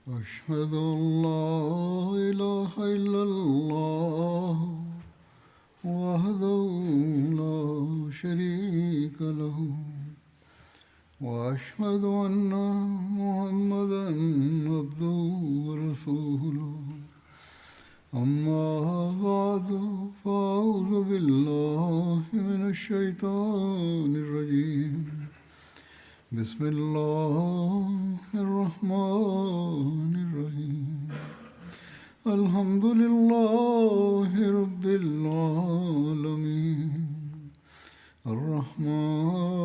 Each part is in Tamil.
أشهد أن لا إله إلا الله وحده لا شريك له وأشهد أن محمدا عبده ورسوله أما بعد فأعوذ بالله من الشيطان الرجيم بسم الله الرحمن الرحيم الحمد لله رب العالمين الرحمن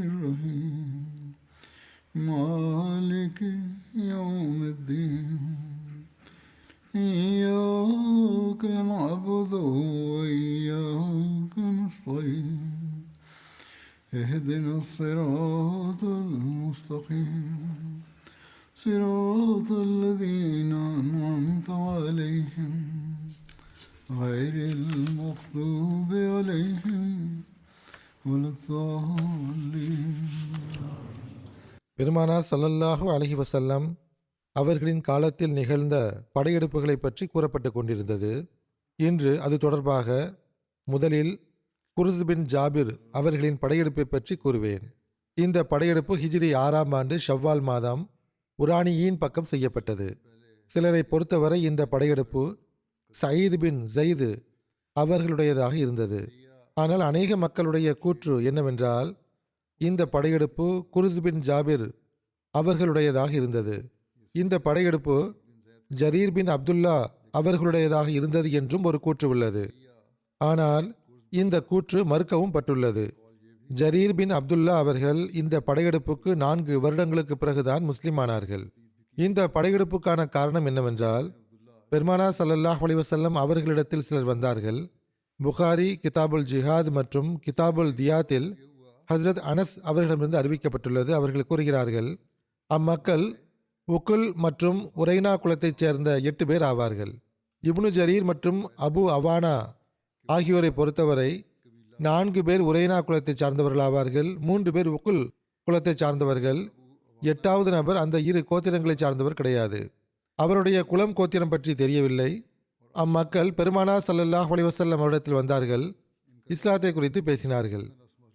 الرحيم مالك يوم الدين إياك نعبد وإياك نستعين اهدنا الصراط المستقيم صراط الذين أنعمت عليهم غير المغضوب عليهم ولا الضالين. பெருமானார் ஸல்லல்லாஹு அலைஹி வஸல்லம் அவர்களின் காலத்தில் நிகழ்ந்த படையெடுப்புகளை பற்றி கூறப்பட்டு கொண்டிருந்தது. இன்று அது தொடர்பாக முதலில் குர்ஸ் பின் ஜாபிர் அவர்களின் படையெடுப்பை பற்றி கூறுவேன். இந்த படையெடுப்பு ஹிஜ்ரி 6ஆம் ஆண்டு ஷவ்வால் மாதம் உரானியின் பக்கம் செய்யப்பட்டது. சிலரை பொறுத்தவரை இந்த படையெடுப்பு சயீத் பின் ஜயித் அவர்களுடையதாக இருந்தது. ஆனால் அநேக மக்களுடைய கூற்று என்னவென்றால் இந்த படையெடுப்பு குர்ஸ் பின் ஜாபிர் அவர்களுடையதாக இருந்தது. இந்த படையெடுப்பு ஜரீர் பின் அப்துல்லா அவர்களுடையதாக இருந்தது என்றும் ஒரு கூற்று உள்ளது. ஆனால் இந்த கூற்று மறுக்கவும் பட்டுள்ளது. ஜரீர் பின் அப்துல்லா அவர்கள் இந்த படையெடுப்புக்கு 4 வருடங்களுக்கு பிறகுதான் முஸ்லிமானார்கள். இந்த படையெடுப்புக்கான காரணம் என்னவென்றால் பெருமானார் ஸல்லல்லாஹு அலைஹி வஸல்லம் அவர்களிடத்தில் சிலர் வந்தார்கள். புகாரி கிதாபுல் ஜிஹாத் மற்றும் கிதாபுல் தியாத்தில் ஹஸ்ரத் அனஸ் அவர்களிடமிருந்து அறிவிக்கப்பட்டுள்ளது. அவர்கள் கூறுகிறார்கள், அம்மக்கள் உக்குல் மற்றும் உரைனா குலத்தைச் சேர்ந்த 8 பேர் ஆவார்கள். இப்னு ஜரீர் மற்றும் அபு அவானா ஆகியோரை பொறுத்தவரை 4 பேர் உரைனா குலத்தை சார்ந்தவர்கள் ஆவார்கள். 3 பேர் உக்குல் குலத்தை சார்ந்தவர்கள். 8வது நபர் அந்த 2 கோத்திரங்களை சார்ந்தவர் கிடையாது. அவருடைய குலம் கோத்திரம் பற்றி தெரியவில்லை. அம்மக்கள் பெருமானார் ஸல்லல்லாஹு அலைஹி வஸல்லம் அவரிடத்தில் வந்தார்கள். இஸ்லாத்தை குறித்து பேசினார்கள்.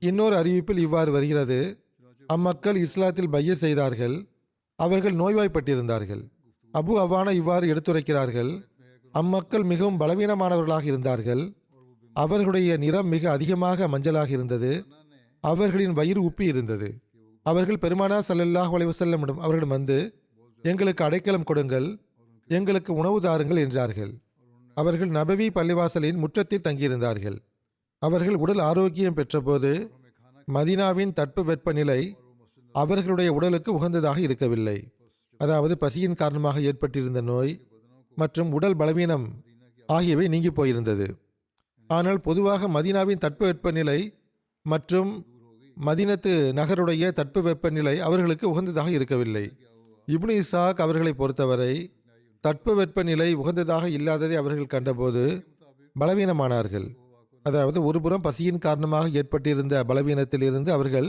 இன்னொரு அறிவிப்பில் இவ்வாறு வருகிறது, அம்மக்கள் இஸ்லாத்தில் பைய செய்தார்கள். அவர்கள் நோய்வாய்ப்பட்டிருந்தார்கள். அபு அவானா இவ்வாறு எடுத்துரைக்கிறார்கள், அம்மக்கள் மிகவும் பலவீனமானவர்களாக இருந்தார்கள். அவர்களுடைய நிறம் மிக அதிகமாக மஞ்சளாக இருந்தது. அவர்களின் வயிறு உப்பி இருந்தது. அவர்கள் பெருமானார் ஸல்லல்லாஹு அலைஹி வஸல்லம் அவர்களிடம் வந்து, எங்களுக்கு அடைக்கலம் கொடுங்கள், எங்களுக்கு உணவு தாருங்கள் என்றார்கள். அவர்கள் நபவி பள்ளிவாசலின் முற்றத்தில் தங்கியிருந்தார்கள். அவர்கள் உடல் ஆரோக்கியம் பெற்றபோது மதீனாவின் தட்பவெப்பநிலை அவர்களுடைய உடலுக்கு உகந்ததாக இருக்கவில்லை. அதாவது பசியின் காரணமாக ஏற்பட்டிருந்த நோய் மற்றும் உடல் பலவீனம் ஆகியவை நீங்கி போயிருந்தது. ஆனால் பொதுவாக மதீனாவின் தட்பவெப்பநிலை மற்றும் மதீனத்து நகருடைய தட்பவெப்பநிலை அவர்களுக்கு உகந்ததாக இருக்கவில்லை. இப்னு இசாக் அவர்களை பொறுத்தவரை தட்பவெப்பநிலை உகந்ததாக இல்லாததை அவர்கள் கண்டபோது பலவீனமானார்கள். அதாவது ஒருபுறம் பசியின் காரணமாக ஏற்பட்டிருந்த பலவீனத்திலிருந்து அவர்கள்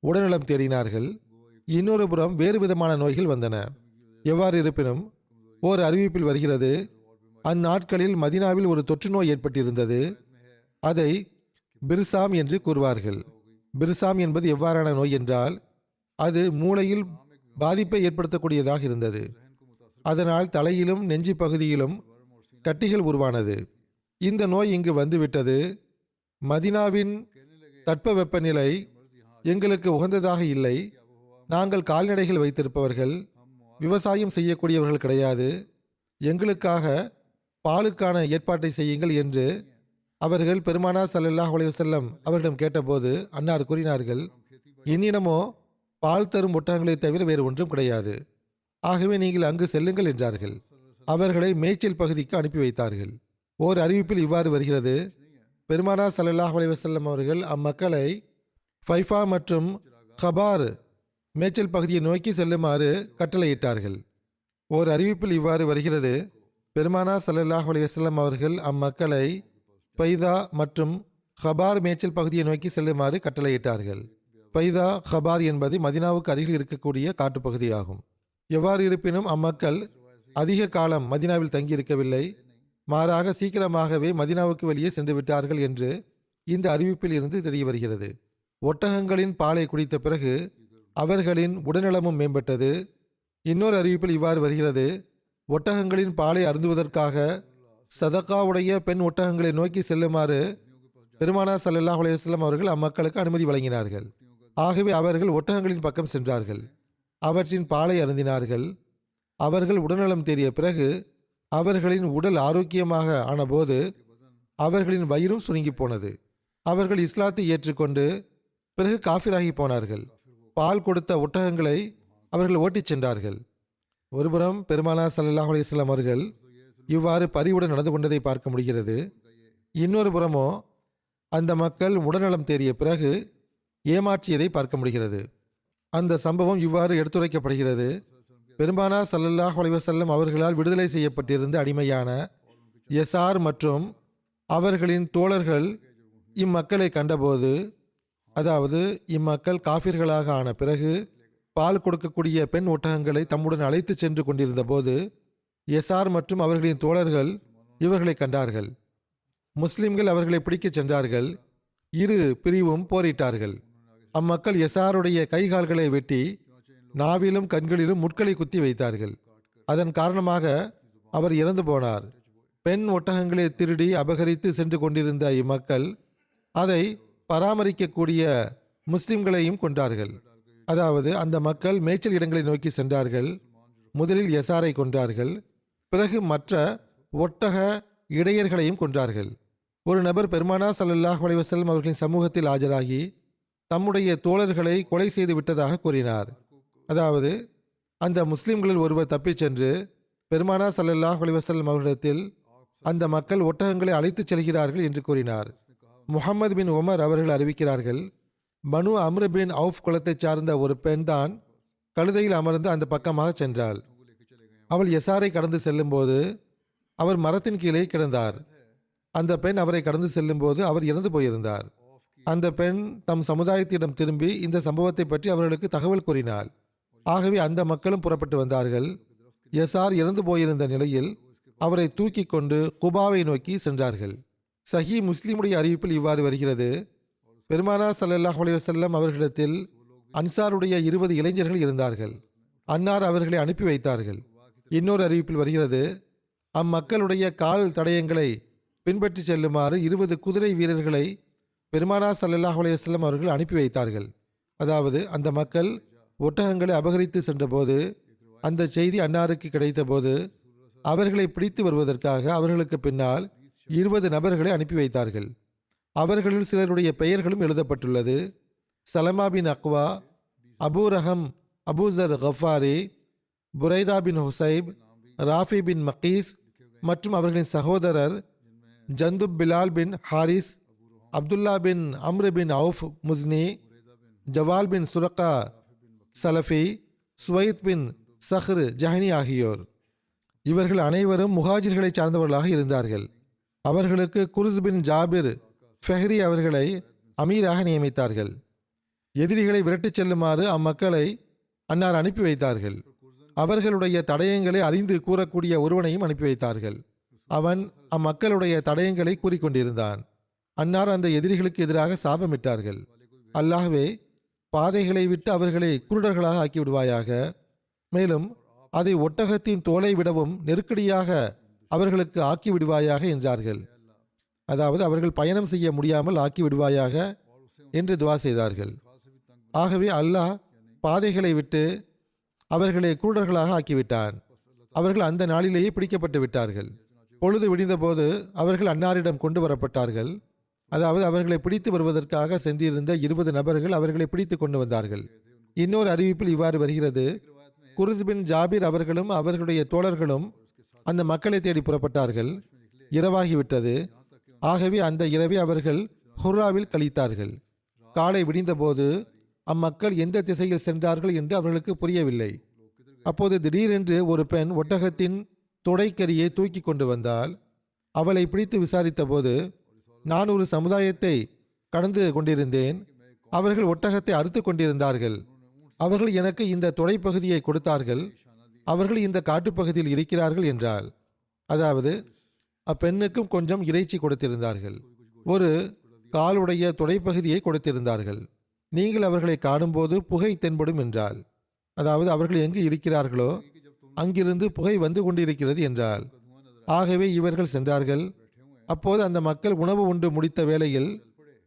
உடல்நலம் தேடினார்கள். இன்னொரு புறம் வேறு விதமான நோய்கள் வந்தன. எவ்வாறு இருப்பினும் ஓர் அறிவிப்பில் வருகிறது, அந்நாட்களில் மதீனாவில் ஒரு தொற்று நோய் ஏற்பட்டிருந்தது. அதை பிர்சாம் என்று கூறுவார்கள். பிர்சாம் என்பது எவ்வாறான நோய் என்றால் அது மூளையில் பாதிப்பை ஏற்படுத்தக்கூடியதாக இருந்தது. அதனால் தலையிலும் நெஞ்சு பகுதியிலும் கட்டிகள் உருவானது. இந்த நோய் இங்கு வந்துவிட்டது. மதீனாவின் தட்பவெப்பநிலை எங்களுக்கு உகந்ததாக இல்லை. நாங்கள் கால்நடைகள் வைத்திருப்பவர்கள், விவசாயம் செய்யக்கூடியவர்கள் கிடையாது. எங்களுக்காக பாலுக்கான ஏற்பாட்டை செய்யுங்கள் என்று அவர்கள் பெருமானார் ஸல்லல்லாஹு அலைஹி வஸல்லம் அவர்களிடம் கேட்டபோது அன்னார் கூறினார்கள், என்னிடமோ பால் தரும் ஒட்டகங்களை தவிர வேறு ஒன்றும் கிடையாது. ஆகவே நீங்கள் அங்கு செல்லுங்கள் என்றார்கள். அவர்களை மேய்ச்சல் பகுதிக்கு அனுப்பி வைத்தார்கள். ஓர் அறிவிப்பில் இவ்வாறு வருகிறது, பெருமானார் ஸல்லல்லாஹு அலைஹி வஸல்லம் அவர்கள் அம்மக்களை ஃபைஃபா மற்றும் கபார் மேய்ச்சல் பகுதியை நோக்கி செல்லுமாறு கட்டளையிட்டார்கள். ஓர் அறிவிப்பில் இவ்வாறு வருகிறது, பெருமானார் ஸல்லல்லாஹு அலைஹி வஸல்லம் அவர்கள் அம்மக்களை பைதா மற்றும் ஹபார் மேய்ச்சல் பகுதியை நோக்கி செல்லுமாறு கட்டளையிட்டார்கள். பைதா ஹபார் என்பது மதினாவுக்கு அருகில் இருக்கக்கூடிய காட்டுப்பகுதியாகும். எவ்வாறு இருப்பினும் அம்மக்கள் அதிக காலம் மதினாவில் தங்கியிருக்கவில்லை, மாறாக சீக்கிரமாகவே மதினாவுக்கு வெளியே சென்று விட்டார்கள் என்று இந்த அறிவிப்பில் இருந்து தெரிய வருகிறது. ஒட்டகங்களின் பாலை குடித்த பிறகு அவர்களின் உடல்நலமும் மேம்பட்டது. இன்னொரு அறிவிப்பில் இவ்வாறு வருகிறது: ஒட்டகங்களின் பாலை அருந்துவதற்காக சதகாவுடைய பெண் ஒட்டகங்களை நோக்கி செல்லுமாறு பெருமானார் ஸல்லல்லாஹு அலைஹி வஸல்லம் அவர்கள் அம்மக்களுக்கு அனுமதி வழங்கினார்கள். ஆகவே அவர்கள் ஒட்டகங்களின் பக்கம் சென்றார்கள், அவற்றின் பாலை அருந்தினார்கள். அவர்கள் உடல்நலம் தேறிய பிறகு அவர்களின் உடல் ஆரோக்கியமாக ஆனபோது அவர்களின் வயிறும் சுருங்கி போனது. அவர்கள் இஸ்லாத்தை ஏற்றுக்கொண்டு பிறகு காஃபிராகி போனார்கள். பால் கொடுத்த ஒட்டகங்களை அவர்கள் ஓட்டிச் சென்றார்கள். ஒருபுறம் பெருமானார் ஸல்லல்லாஹு அலைஹி வஸல்லம் அவர்கள் இவ்வாறு பரிவுடன் நடந்து கொண்டதை பார்க்க முடிகிறது. இன்னொரு புறமோ அந்த மக்கள் உடல்நலம் தேறிய பிறகு ஏமாற்றியதை பார்க்க முடிகிறது. அந்த சம்பவம் இவ்வாறு எடுத்துரைக்கப்படுகிறது: பெருமானார் ஸல்லல்லாஹு அலைஹி வஸல்லம் அவர்களால் விடுதலை செய்யப்பட்டிருந்த அடிமையான யசார் மற்றும் அவர்களின் தோழர்கள் இம்மக்களை கண்டபோது, அதாவது இம்மக்கள் காஃபிர்களாக ஆன பிறகு பால் கொடுக்கக்கூடிய பெண் ஒட்டகங்களை தம்முடன் அழைத்து சென்று கொண்டிருந்த போது யசார் மற்றும் அவர்களின் தோழர்கள் இவர்களை கண்டார்கள். முஸ்லிம்கள் அவர்களை பிடிக்கச் சென்றார்கள். இரு பிரிவும் போரிட்டார்கள். அம்மக்கள் யசாருடைய கைகால்களை வெட்டி நாவிலும் கண்களிலும் முட்களை குத்தி வைத்தார்கள். அதன் காரணமாக அவர் இறந்து போனார். பெண் ஒட்டகங்களை திருடி அபகரித்து சென்று கொண்டிருந்த இம்மக்கள் அதை பராமரிக்கக்கூடிய முஸ்லிம்களையும் கொண்டார்கள். அதாவது அந்த மக்கள் மேய்ச்சல் இடங்களை நோக்கி சென்றார்கள். முதலில் யசாரை கொன்றார்கள், பிறகு மற்ற ஒட்டக இடையர்களையும் கொன்றார்கள். ஒரு நபர் பெருமானார் ஸல்லல்லாஹு அலைஹி வஸல்லம் அவர்களின் சமூகத்தில் ஆஜராகி தம்முடைய தோழர்களை கொலை செய்து விட்டதாக கூறினார். அதாவது அந்த முஸ்லிம்களில் ஒருவர் தப்பிச் சென்று பெருமானார் ஸல்லல்லாஹு அலைஹி வஸல்லம் அவர்களிடத்தில் அந்த மக்கள் ஒட்டகங்களை அழைத்துச் செல்கிறார்கள் என்று கூறினார். முஹம்மது பின் உமர் அவர்கள் அறிவிக்கிறார்கள்: பனு அம்ர் பின் அவுஃப் குலத்தைச் சார்ந்த ஒரு பெண் தான் கழுதையில் அமர்ந்து அந்த பக்கமாக சென்றாள். அவள் யசாரை கடந்து செல்லும்போது அவர் மரத்தின் கீழே கிடந்தார். அந்த பெண் அவரை கடந்து செல்லும்போது அவர் இறந்து போயிருந்தார். அந்த பெண் தம் சமுதாயத்திடம் திரும்பி இந்த சம்பவத்தை பற்றி அவர்களுக்கு தகவல் கூறினாள். ஆகவே அந்த மக்களும் புறப்பட்டு வந்தார்கள். யசார் இறந்து போயிருந்த நிலையில் அவரை தூக்கி கொண்டு குபாவை நோக்கி சென்றார்கள். சஹி முஸ்லிமுடைய அறிவிப்பில் இவ்வாறு வருகிறது: பெருமானார் ஸல்லல்லாஹு அலைஹி வஸல்லம் அவர்களிடத்தில் அன்சாருடைய 20 இளைஞர்கள் இருந்தார்கள். அன்னார் அவர்களை அனுப்பி வைத்தார்கள். இன்னொரு அறிவிப்பில் வருகிறது: அம்மக்களுடைய கால் தடயங்களை பின்பற்றி செல்லுமாறு 20 குதிரை வீரர்களை பெருமானார் ஸல்லல்லாஹு அலைஹி வஸல்லம் அவர்கள் அனுப்பி வைத்தார்கள். அதாவது அந்த மக்கள் ஒட்டகங்களை அபகரித்து சென்றபோது அந்த செய்தி அன்னாருக்கு கிடைத்தபோது அவர்களை பிடித்து வருவதற்காக அவர்களுக்கு பின்னால் 20 நபர்களை அனுப்பி வைத்தார்கள். அவர்களில் சிலருடைய பெயர்களும் எழுதப்பட்டுள்ளது: சலமா பின் அக்வா, அபூ ரஹம், அபூசர் கஃபாரி, புரைதா பின் ஹுசைப், ராஃபி பின் மக்கீஸ் மற்றும் அவர்களின் சகோதரர் ஜந்துப் பிலால் பின் ஹாரிஸ், அப்துல்லா பின் அம்ரு பின் அவுஃப் முஸ்னி, ஜவால் பின் சுரக்கா சலஃபி, சுவைத் பின் சஹ்ர் ஜஹனி ஆகியோர். இவர்கள் அனைவரும் முஹாஜிர்களை சார்ந்தவர்களாக இருந்தார்கள். அவர்களுக்கு குர்ஸ் பின் ஜாபிர் ஃபெஹ்ரி அவர்களை அமீராக நியமித்தார்கள். எதிரிகளை விரட்டிச் செல்லுமாறு அம்மக்களை அன்னார் அனுப்பி வைத்தார்கள். அவர்களுடைய தடயங்களை அறிந்து கூறக்கூடிய ஒருவனையும் அனுப்பி வைத்தார்கள். அவன் அம்மக்களுடைய தடயங்களை கூறிக்கொண்டிருந்தான். அன்னார் அந்த எதிரிகளுக்கு எதிராக சாபமிட்டார்கள்: அல்லாஹ்வே, பாதைகளை விட்டு அவர்களை குருடர்களாக ஆக்கிவிடுவாயாக, மேலும் அதை ஒட்டகத்தின் தோலை விடவும் நெருக்கடியாக அவர்களுக்கு ஆக்கிவிடுவாயாக என்றார்கள். அதாவது அவர்கள் பயணம் செய்ய முடியாமல் ஆக்கிவிடுவாயாக என்று துவா செய்தார்கள். ஆகவே அல்லாஹ் பாதைகளை விட்டு அவர்களை குருடர்களாக ஆக்கிவிட்டான். அவர்கள் அந்த நாளிலேயே பிடிக்கப்பட்டு விட்டார்கள். பொழுது விடிந்தபோது அவர்கள் அன்னாரிடம் கொண்டு வரப்பட்டார்கள். அதாவது அவர்களை பிடித்து வருவதற்காக சென்றிருந்த 20 நபர்கள் அவர்களை பிடித்து கொண்டு வந்தார்கள். இன்னொரு அறிவிப்பில் இவ்வாறு வருகிறது: குர்ஸ் பின் ஜாபிர் அவர்களும் அவர்களுடைய தோழர்களும் அந்த மக்களை தேடி புறப்பட்டார்கள். இரவாகிவிட்டது. ஆகவே அந்த இரவை அவர்கள் ஹுர்ராவில் கழித்தார்கள். காலை விடிந்தபோது அம்மக்கள் எந்த திசையில் சென்றார்கள் என்று அவர்களுக்கு புரியவில்லை. அப்போது திடீரென்று ஒரு பெண் ஒட்டகத்தின் தொடைக்கரியை தூக்கி கொண்டு வந்தால் அவளை பிடித்து விசாரித்த போது, நான் ஒரு சமுதாயத்தை கடந்து கொண்டிருந்தேன், அவர்கள் ஒட்டகத்தை அறுத்து கொண்டிருந்தார்கள், அவர்கள் எனக்கு இந்த தொடைப்பகுதியை கொடுத்தார்கள், அவர்கள் இந்த காட்டுப்பகுதியில் இருக்கிறார்கள் என்றால், அதாவது அப்பெண்ணுக்கும் கொஞ்சம் இறைச்சி கொடுத்திருந்தார்கள், ஒரு காலுடைய துடைப்பகுதியை கொடுத்திருந்தார்கள். நீங்கள் அவர்களை காணும்போது புகை தென்படும் என்றால், அதாவது அவர்கள் எங்கு இருக்கிறார்களோ அங்கிருந்து புகை வந்து கொண்டிருக்கிறது என்றால், ஆகவே இவர்கள் சென்றார்கள். அப்போது அந்த மக்கள் உணவு உண்டு முடித்த வேளையில்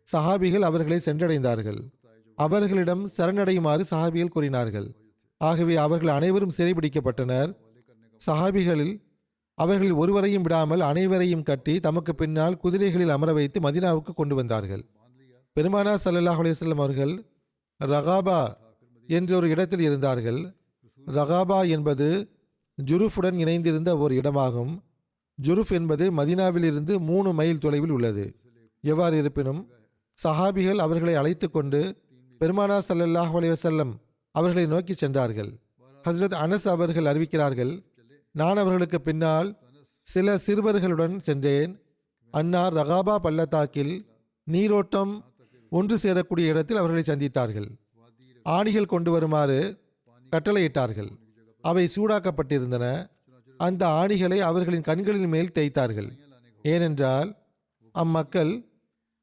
சஹாபிகள் அவர்களை சென்றடைந்தார்கள். அவர்களிடம் சரணடையுமாறு சஹாபிகள் கூறினார்கள். ஆகவே அவர்கள் அனைவரும் சிறைபிடிக்கப்பட்டனர். சஹாபிகளில் அவர்களில் ஒருவரையும் விடாமல் அனைவரையும் கட்டி தமக்கு பின்னால் குதிரைகளில் அமர வைத்து மதீனாவுக்கு கொண்டு வந்தார்கள். பெருமானார் ஸல்லல்லாஹு அலைஹி வஸல்லம் அவர்கள் ரகாபா என்ற ஒரு இடத்தில் இருந்தார்கள். ரகாபா என்பது ஜுருஃபுடன் இணைந்திருந்த ஒரு இடமாகும். ஜுருஃப் என்பது மதீனாவிலிருந்து 3 மைல் தொலைவில் உள்ளது. எவ்வாறு இருப்பினும் சஹாபிகள் அவர்களை அழைத்து கொண்டு பெருமானார் ஸல்லல்லாஹு அலைஹி வஸல்லம் அவர்களை நோக்கி சென்றார்கள். ஹஸ்ரத் அனஸ் அவர்கள் அறிவிக்கிறார்கள், நான் அவர்களுக்கு பின்னால் சில சிறுவர்களுடன் சென்றேன். அன்னார் ரகாபா பள்ளத்தாக்கில் நீரோட்டம் ஒன்று சேரக்கூடிய இடத்தில் அவர்களை சந்தித்தார்கள். ஆணிகள் கொண்டு வருமாறு கட்டளையிட்டார்கள். அவை சூடாக்கப்பட்டிருந்தன. அந்த ஆணிகளை அவர்களின் கண்களின் மேல் தேய்த்தார்கள். ஏனென்றால் அம்மக்கள்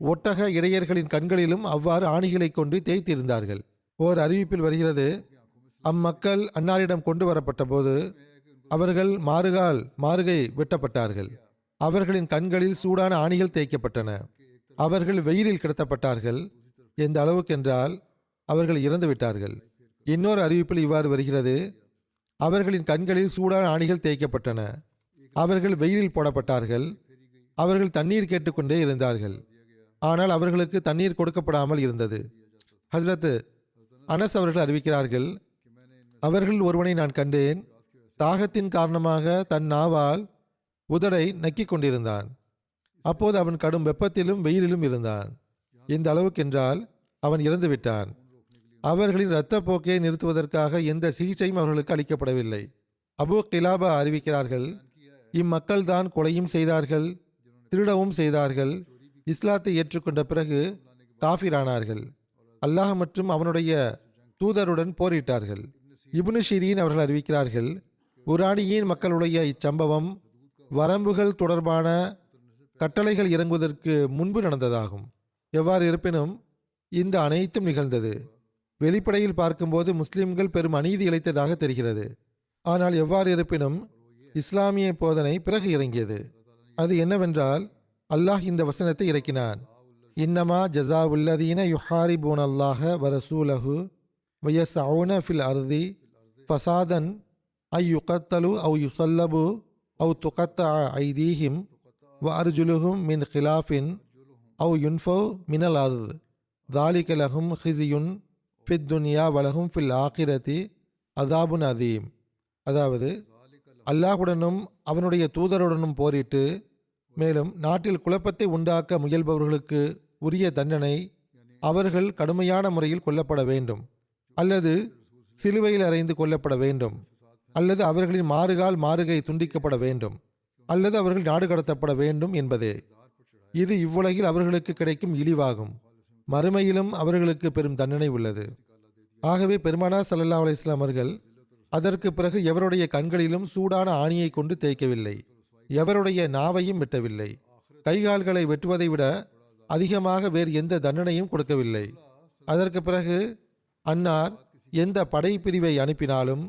ஒட்டக இடையர்களின் கண்களிலும் அவ்வாறு ஆணிகளை கொண்டு தேய்த்திருந்தார்கள். ஓர் அறிவிப்பில் வருகிறது, அம்மக்கள் அன்னாரிடம் கொண்டு வரப்பட்ட போது அவர்கள் மாறுகை வெட்டப்பட்டார்கள். அவர்களின் கண்களில் சூடான ஆணிகள் தேய்க்கப்பட்டன. அவர்கள் வெயிலில் கிடத்தப்பட்டார்கள். எந்த அளவுக்கென்றால் அவர்கள் இறந்து விட்டார்கள். இன்னொரு அறிவிப்பில் இவ்வாறு வருகிறது, அவர்களின் கண்களில் சூடான ஆணிகள் தேய்க்கப்பட்டன. அவர்கள் வெயிலில் போடப்பட்டார்கள். அவர்கள் தண்ணீர் கேட்டுக்கொண்டே இருந்தார்கள். ஆனால் அவர்களுக்கு தண்ணீர் கொடுக்கப்படாமல் இருந்தது. ஹஸ்ரத் அனஸ் அவர்கள் அறிவிக்கிறார்கள், அவர்கள் ஒருவனை நான் கண்டேன். தாகத்தின் காரணமாக தன் நாவால் உதடை நக்கிக் கொண்டிருந்தான். அப்போது அவன் கடும் வெப்பத்திலும் வெயிலிலும் இருந்தான். இந்த அளவுக்கென்றால் அவன் இறந்து விட்டான். அவர்களின் இரத்த போக்கை நிறுத்துவதற்காக எந்த சிகிச்சையும் அவர்களுக்கு அளிக்கப்படவில்லை. அபு கிலாபா அறிவிக்கிறார்கள், இம்மக்கள் தான் கொலையும் செய்தார்கள், திருடவும் செய்தார்கள். இஸ்லாத்தை ஏற்றுக்கொண்ட பிறகு காஃபிரானார்கள். அல்லாஹ் மற்றும் அவனுடைய தூதருடன் போரிட்டார்கள். இப்னு ஷிரீன் அவர்கள் அறிவிக்கிறார்கள், உரானியின் மக்களுடைய இச்சம்பவம் வரம்புகள் தொடர்பான கட்டளைகள் இறங்குவதற்கு முன்பு நடந்ததாகும். எவ்வாறு இருப்பினும் இந்த அனைத்தும் நிகழ்ந்தது. வெளிப்படையில் பார்க்கும்போது முஸ்லிம்கள் பெரும் அநீதி இழைத்ததாக தெரிகிறது. ஆனால் எவ்வாறு இருப்பினும் இஸ்லாமிய போதனை பிறகு இறங்கியது. அது என்னவென்றால், அல்லாஹ் இந்த வசனத்தை இறக்கினான், இன்னமா ஜஸாவுல்லதீன யுஹாரிபூன அல்லாஹ வரசூலஹு வயஸ்அஊன ஃபில் அர்தி ஃபசாதன் ஐ யுகத்தலு அவு யுசல்லபு அவு துகத்தஅ ஐதீஹிம் வ அர்ஜுலுஹும் மின் ஹிலாஃபின் அவு யுன்ஃபவ் மினல் அர்த் ذَلِكَ لَهُمْ خِزْيٌ فِي الدُّنْيَا وَلَهُمْ فِي الْآخِرَةِ عَذَابٌ عَظِيمٌ. அதாவது அல்லாஹுடனும் அவனுடைய தூதருடனும் போரிட்டு மேலும் நாட்டில் குழப்பத்தை உண்டாக்க முயல்பவர்களுக்கு உரிய தண்டனை, அவர்கள் கடுமையான முறையில் கொல்லப்பட வேண்டும், அல்லது சிலுவையில் அறைந்து கொல்லப்பட வேண்டும், அல்லது அவர்களின் மாறுகை துண்டிக்கப்பட வேண்டும், அல்லது அவர்கள் நாடு கடத்தப்பட வேண்டும் என்பதே. இது இவ்வுலகில் அவர்களுக்கு கிடைக்கும் இழிவாகும். மறுமையிலும் அவர்களுக்கு பெரும் தண்டனை உள்ளது. ஆகவே பெருமானார் ஸல்லல்லாஹு அலைஹி வஸல்லம் அவர்கள் அதற்கு பிறகு எவருடைய கண்களிலும் சூடான ஆணியை கொண்டு தேய்க்கவில்லை, எவருடைய நாவையும் வெட்டவில்லை, கைகால்களை வெட்டுவதை விட அதிகமாக வேறு எந்த தண்டனையும் கொடுக்கவில்லை. அதற்கு பிறகு அன்னார் எந்த படைப்பிரிவை அனுப்பினாலும்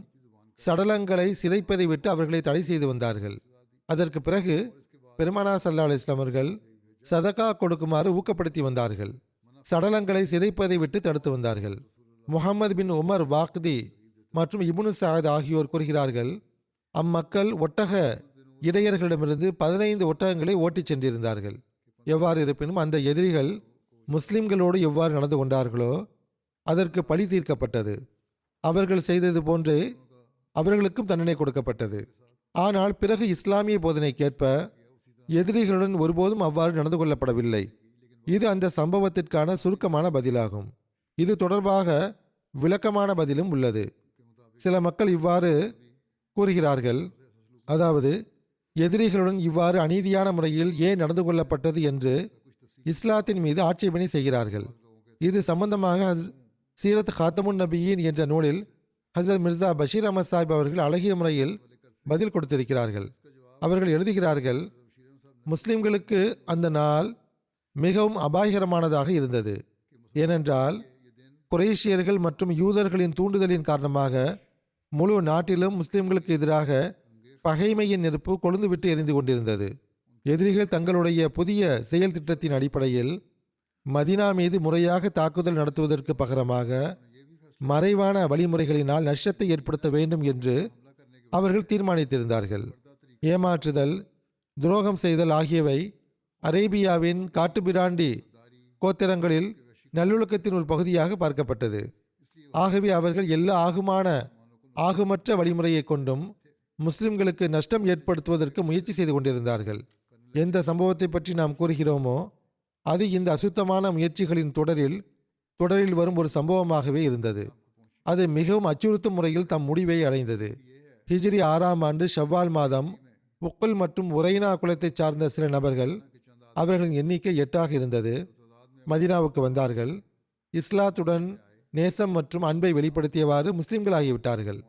சடலங்களை சிதைப்பதை விட்டு அவர்களை தடை செய்து வந்தார்கள். அதற்கு பிறகு பெருமானார் ஸல்லல்லாஹு அலைஹி வஸல்லம் அவர்கள் சதகா கொடுக்குமாறு ஊக்கப்படுத்தி வந்தார்கள். சடலங்களை சிதைப்பதை விட்டு தடுத்து வந்தார்கள். முஹம்மது பின் உமர் வாக்தி மற்றும் இப்னு சஅத் ஆகியோர் கூறுகிறார்கள், அம்மக்கள் ஒட்டக இடையர்களிடமிருந்து 15 ஒட்டகங்களை ஓட்டிச் சென்றிருந்தார்கள். எவ்வாறு இருப்பினும் அந்த எதிரிகள் முஸ்லிம்களோடு எவ்வாறு நடந்து கொண்டார்களோ அதற்கு பழி தீர்க்கப்பட்டது. அவர்கள் செய்தது போன்றே அவர்களுக்கும் தண்டனை கொடுக்கப்பட்டது. ஆனால் பிறகு இஸ்லாமிய போதனைக்கேற்ப எதிரிகளுடன் ஒருபோதும் அவ்வாறு நடந்து கொள்ளப்படவில்லை. இது அந்த சம்பவத்திற்கான சுருக்கமான பதிலாகும். இது தொடர்பாக விளக்கமான பதிலும் உள்ளது. சில மக்கள் இவ்வாறு கூறுகிறார்கள், அதாவது எதிரிகளுடன் இவ்வாறு அநீதியான முறையில் ஏன் நடந்து கொள்ளப்பட்டது என்று இஸ்லாத்தின் மீது ஆட்சேபனை செய்கிறார்கள். இது சம்பந்தமாக சீரத் காத்தமுன் நபியின் என்ற நூலில் ஹசரத் மிர்சா பஷீர் அஹமத் சாஹிப் அவர்கள் அழகிய முறையில் பதில் கொடுத்திருக்கிறார்கள். அவர்கள் எழுதுகிறார்கள், முஸ்லிம்களுக்கு அந்த நாள் மிகவும் அபாயகரமானதாக இருந்தது. ஏனென்றால் குரேஷியர்கள் மற்றும் யூதர்களின் தூண்டுதலின் காரணமாக முழு நாட்டிலும் முஸ்லிம்களுக்கு எதிராக பகைமையின் நெருப்பு கொழுந்துவிட்டு எரிந்து கொண்டிருந்தது. எதிரிகள் தங்களுடைய புதிய செயல் திட்டத்தின் அடிப்படையில் மதினா மீது முறையாக தாக்குதல் நடத்துவதற்கு பகரமாக மறைவான வழிமுறைகளினால் நஷ்டத்தை ஏற்படுத்த வேண்டும் என்று அவர்கள் தீர்மானித்திருந்தார்கள். ஏமாற்றுதல், துரோகம் செய்தல் ஆகியவை அரேபியாவின் காட்டுபிராண்டி கோத்திரங்களில் நல்லொழுக்கத்தின் ஒரு பகுதியாக பார்க்கப்பட்டது. ஆகவே அவர்கள் எல்லா ஆகுமற்ற வழிமுறையை கொண்டும் முஸ்லிம்களுக்கு நஷ்டம் ஏற்படுத்துவதற்கு முயற்சி செய்து கொண்டிருந்தார்கள். எந்த சம்பவத்தை பற்றி நாம் கூறுகிறோமோ அது இந்த அசுத்தமான முயற்சிகளின் தொடரில் வரும் ஒரு சம்பவமாகவே இருந்தது. அது மிகவும் அச்சுறுத்தும் முறையில் தம் முடிவை அடைந்தது. ஹிஜ்ரி 6ஆம் ஆண்டு ஷவ்வால் மாதம் உக்குல் மற்றும் உரைனா குலத்தை சார்ந்த சில நபர்கள், அவர்களின் எண்ணிக்கை 8ஆக இருந்தது, மதினாவுக்கு வந்தார்கள். இஸ்லாத்துடன் நேசம் மற்றும் அன்பை வெளிப்படுத்தியவாறு முஸ்லிம்கள் ஆகிவிட்டார்கள்.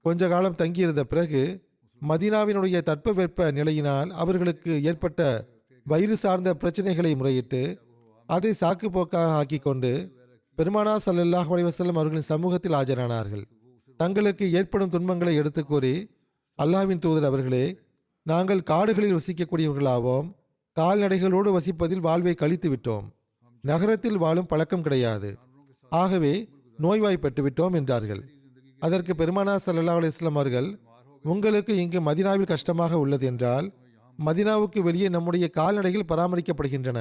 கொஞ்ச காலம் தங்கியிருந்த பிறகு மதீனாவினுடைய தட்பவெப்ப நிலையினால் அவர்களுக்கு ஏற்பட்ட வயிறு சார்ந்த பிரச்சனைகளை முறையிட்டு அதை சாக்கு போக்காக ஆக்கி கொண்டு பெருமானார் ஸல்லல்லாஹு அலைஹி வஸல்லம் அவர்களின் சமூகத்தில் ஆஜரானார்கள். தங்களுக்கு ஏற்படும் துன்பங்களை எடுத்து கூறி, அல்லாஹ்வின் தூதர் அவர்களே, நாங்கள் காடுகளில் வசிக்கக்கூடியவர்களாவோம், கால்நடைகளோடு வசிப்பதில் வாழ்வை கழித்து விட்டோம், நகரத்தில் வாழும் பழக்கம் கிடையாது, ஆகவே நோய்வாய்ப்பட்டு விட்டோம் என்றார்கள். அதற்கு பெருமானார் ஸல்லல்லாஹு அலைஹி வஸல்லம் அவர்கள், உங்களுக்கு இங்கு மதீனாவில் கஷ்டமாக உள்ளது என்றால் மதீனாவுக்கு வெளியே நம்முடைய கால்நடைகள் பராமரிக்கப்படுகின்றன,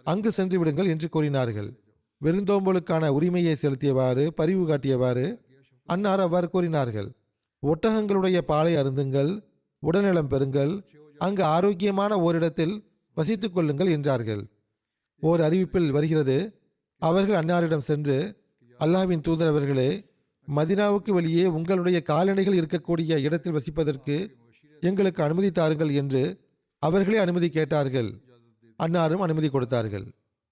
அங்கு சென்று விடுங்கள் என்று கூறினார்கள். விருந்தோம்பலுக்கான உரிமையை செலுத்தியவாறு, பரிவு காட்டியவாறு அன்னார் அவ்வாறு கூறினார்கள். ஒட்டகங்களுடைய பாலை அருந்துங்கள், உடல்நலம் பெறுங்கள், அங்கு ஆரோக்கியமான ஓரிடத்தில் வசித்துக் கொள்ளுங்கள் என்றார்கள். ஓர் அறிவிப்பில் வருகிறது, அவர்கள் அன்னாரிடம் சென்று, அல்லாஹ்வின் தூதர் அவர்களே, மதீனாவுக்கு வெளியே உங்களுடைய கால்நடைகள் இருக்கக்கூடிய இடத்தில் வசிப்பதற்கு எங்களுக்கு அனுமதி தாருங்கள் என்று அவர்களே அனுமதி கேட்டார்கள். அன்னாரும் அனுமதி கொடுத்தார்கள்.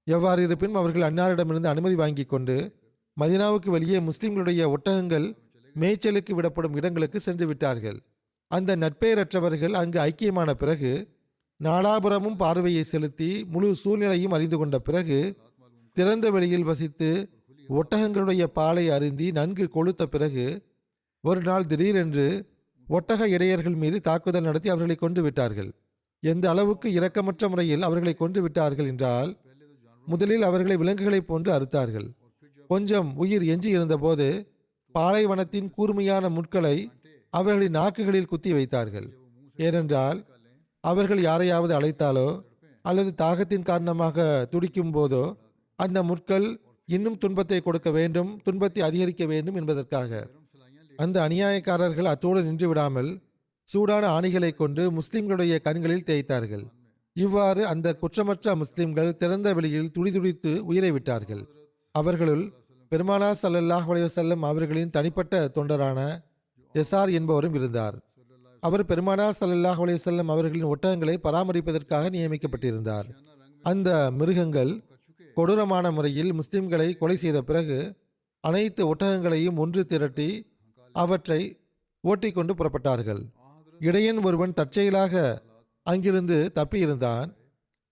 எவ்வாறு இருப்பினும் அவர்கள் அன்னாரிடமிருந்து அனுமதி வாங்கி கொண்டு மதீனாவுக்கு வெளியே முஸ்லிம்களுடைய ஒட்டகங்கள் மேய்ச்சலுக்கு விடப்படும் இடங்களுக்கு சென்று விட்டார்கள். அந்த நட்பெயரற்றவர்கள் அங்கு ஐக்கியமான பிறகு, நாலாபுரமும் பார்வையை செலுத்தி முழு சூழ்நிலையும் அறிந்து கொண்ட பிறகு, திறந்த வெளியில் வசித்து ஒட்டகங்களுடைய பாலை அருந்தி நன்கு கொளுத்த பிறகு, ஒரு நாள் திடீரென்று ஒட்டக இடையர்கள் மீது தாக்குதல் நடத்தி அவர்களை கொன்று விட்டார்கள். எந்த அளவுக்கு இரக்கமற்ற முறையில் அவர்களை கொன்று விட்டார்கள் என்றால், முதலில் அவர்களை விலங்குகளைப் போன்று அறுத்தார்கள். கொஞ்சம் உயிர் எஞ்சி இருந்தபோது பாலைவனத்தின் கூர்மையான முட்களை அவர்களின் நாக்குகளில் குத்தி வைத்தார்கள். ஏனென்றால் அவர்கள் யாரையாவது அழைத்தாலோ அல்லது தாகத்தின் காரணமாக துடிக்கும் போதோ அந்த முட்கள் இன்னும் துன்பத்தை கொடுக்க வேண்டும், துன்பத்தை அதிகரிக்க வேண்டும் என்பதற்காக. அந்த அநியாயக்காரர்கள் அத்தோடு நின்று விடாமல் சூடான ஆணிகளை கொண்டு முஸ்லிம்களுடைய கண்களில் தேய்த்தார்கள். இவ்வாறு அந்த குற்றமற்ற முஸ்லிம்கள் திறந்த வெளியில் துடிதுடித்து உயிரை விட்டார்கள். அவர்களுள் பெருமானார் ஸல்லல்லாஹு அலைஹி வஸல்லம் அவர்களின் தனிப்பட்ட தொண்டரான யசார் என்பவரும் இருந்தார். அவர் பெருமானார் ஸல்லல்லாஹு அலைஹி வஸல்லம் அவர்களின் ஒட்டகங்களை பராமரிப்பதற்காக நியமிக்கப்பட்டிருந்தார். அந்த மிருகங்கள் கொடூரமான முறையில் முஸ்லிம்களை கொலை செய்த பிறகு அனைத்து ஒட்டகங்களையும் ஒன்று திரட்டி அவற்றை ஓட்டிக்கொண்டு புறப்பட்டார்கள். இடையன் ஒருவன் தற்செயலாக அங்கிருந்து தப்பியிருந்தான்.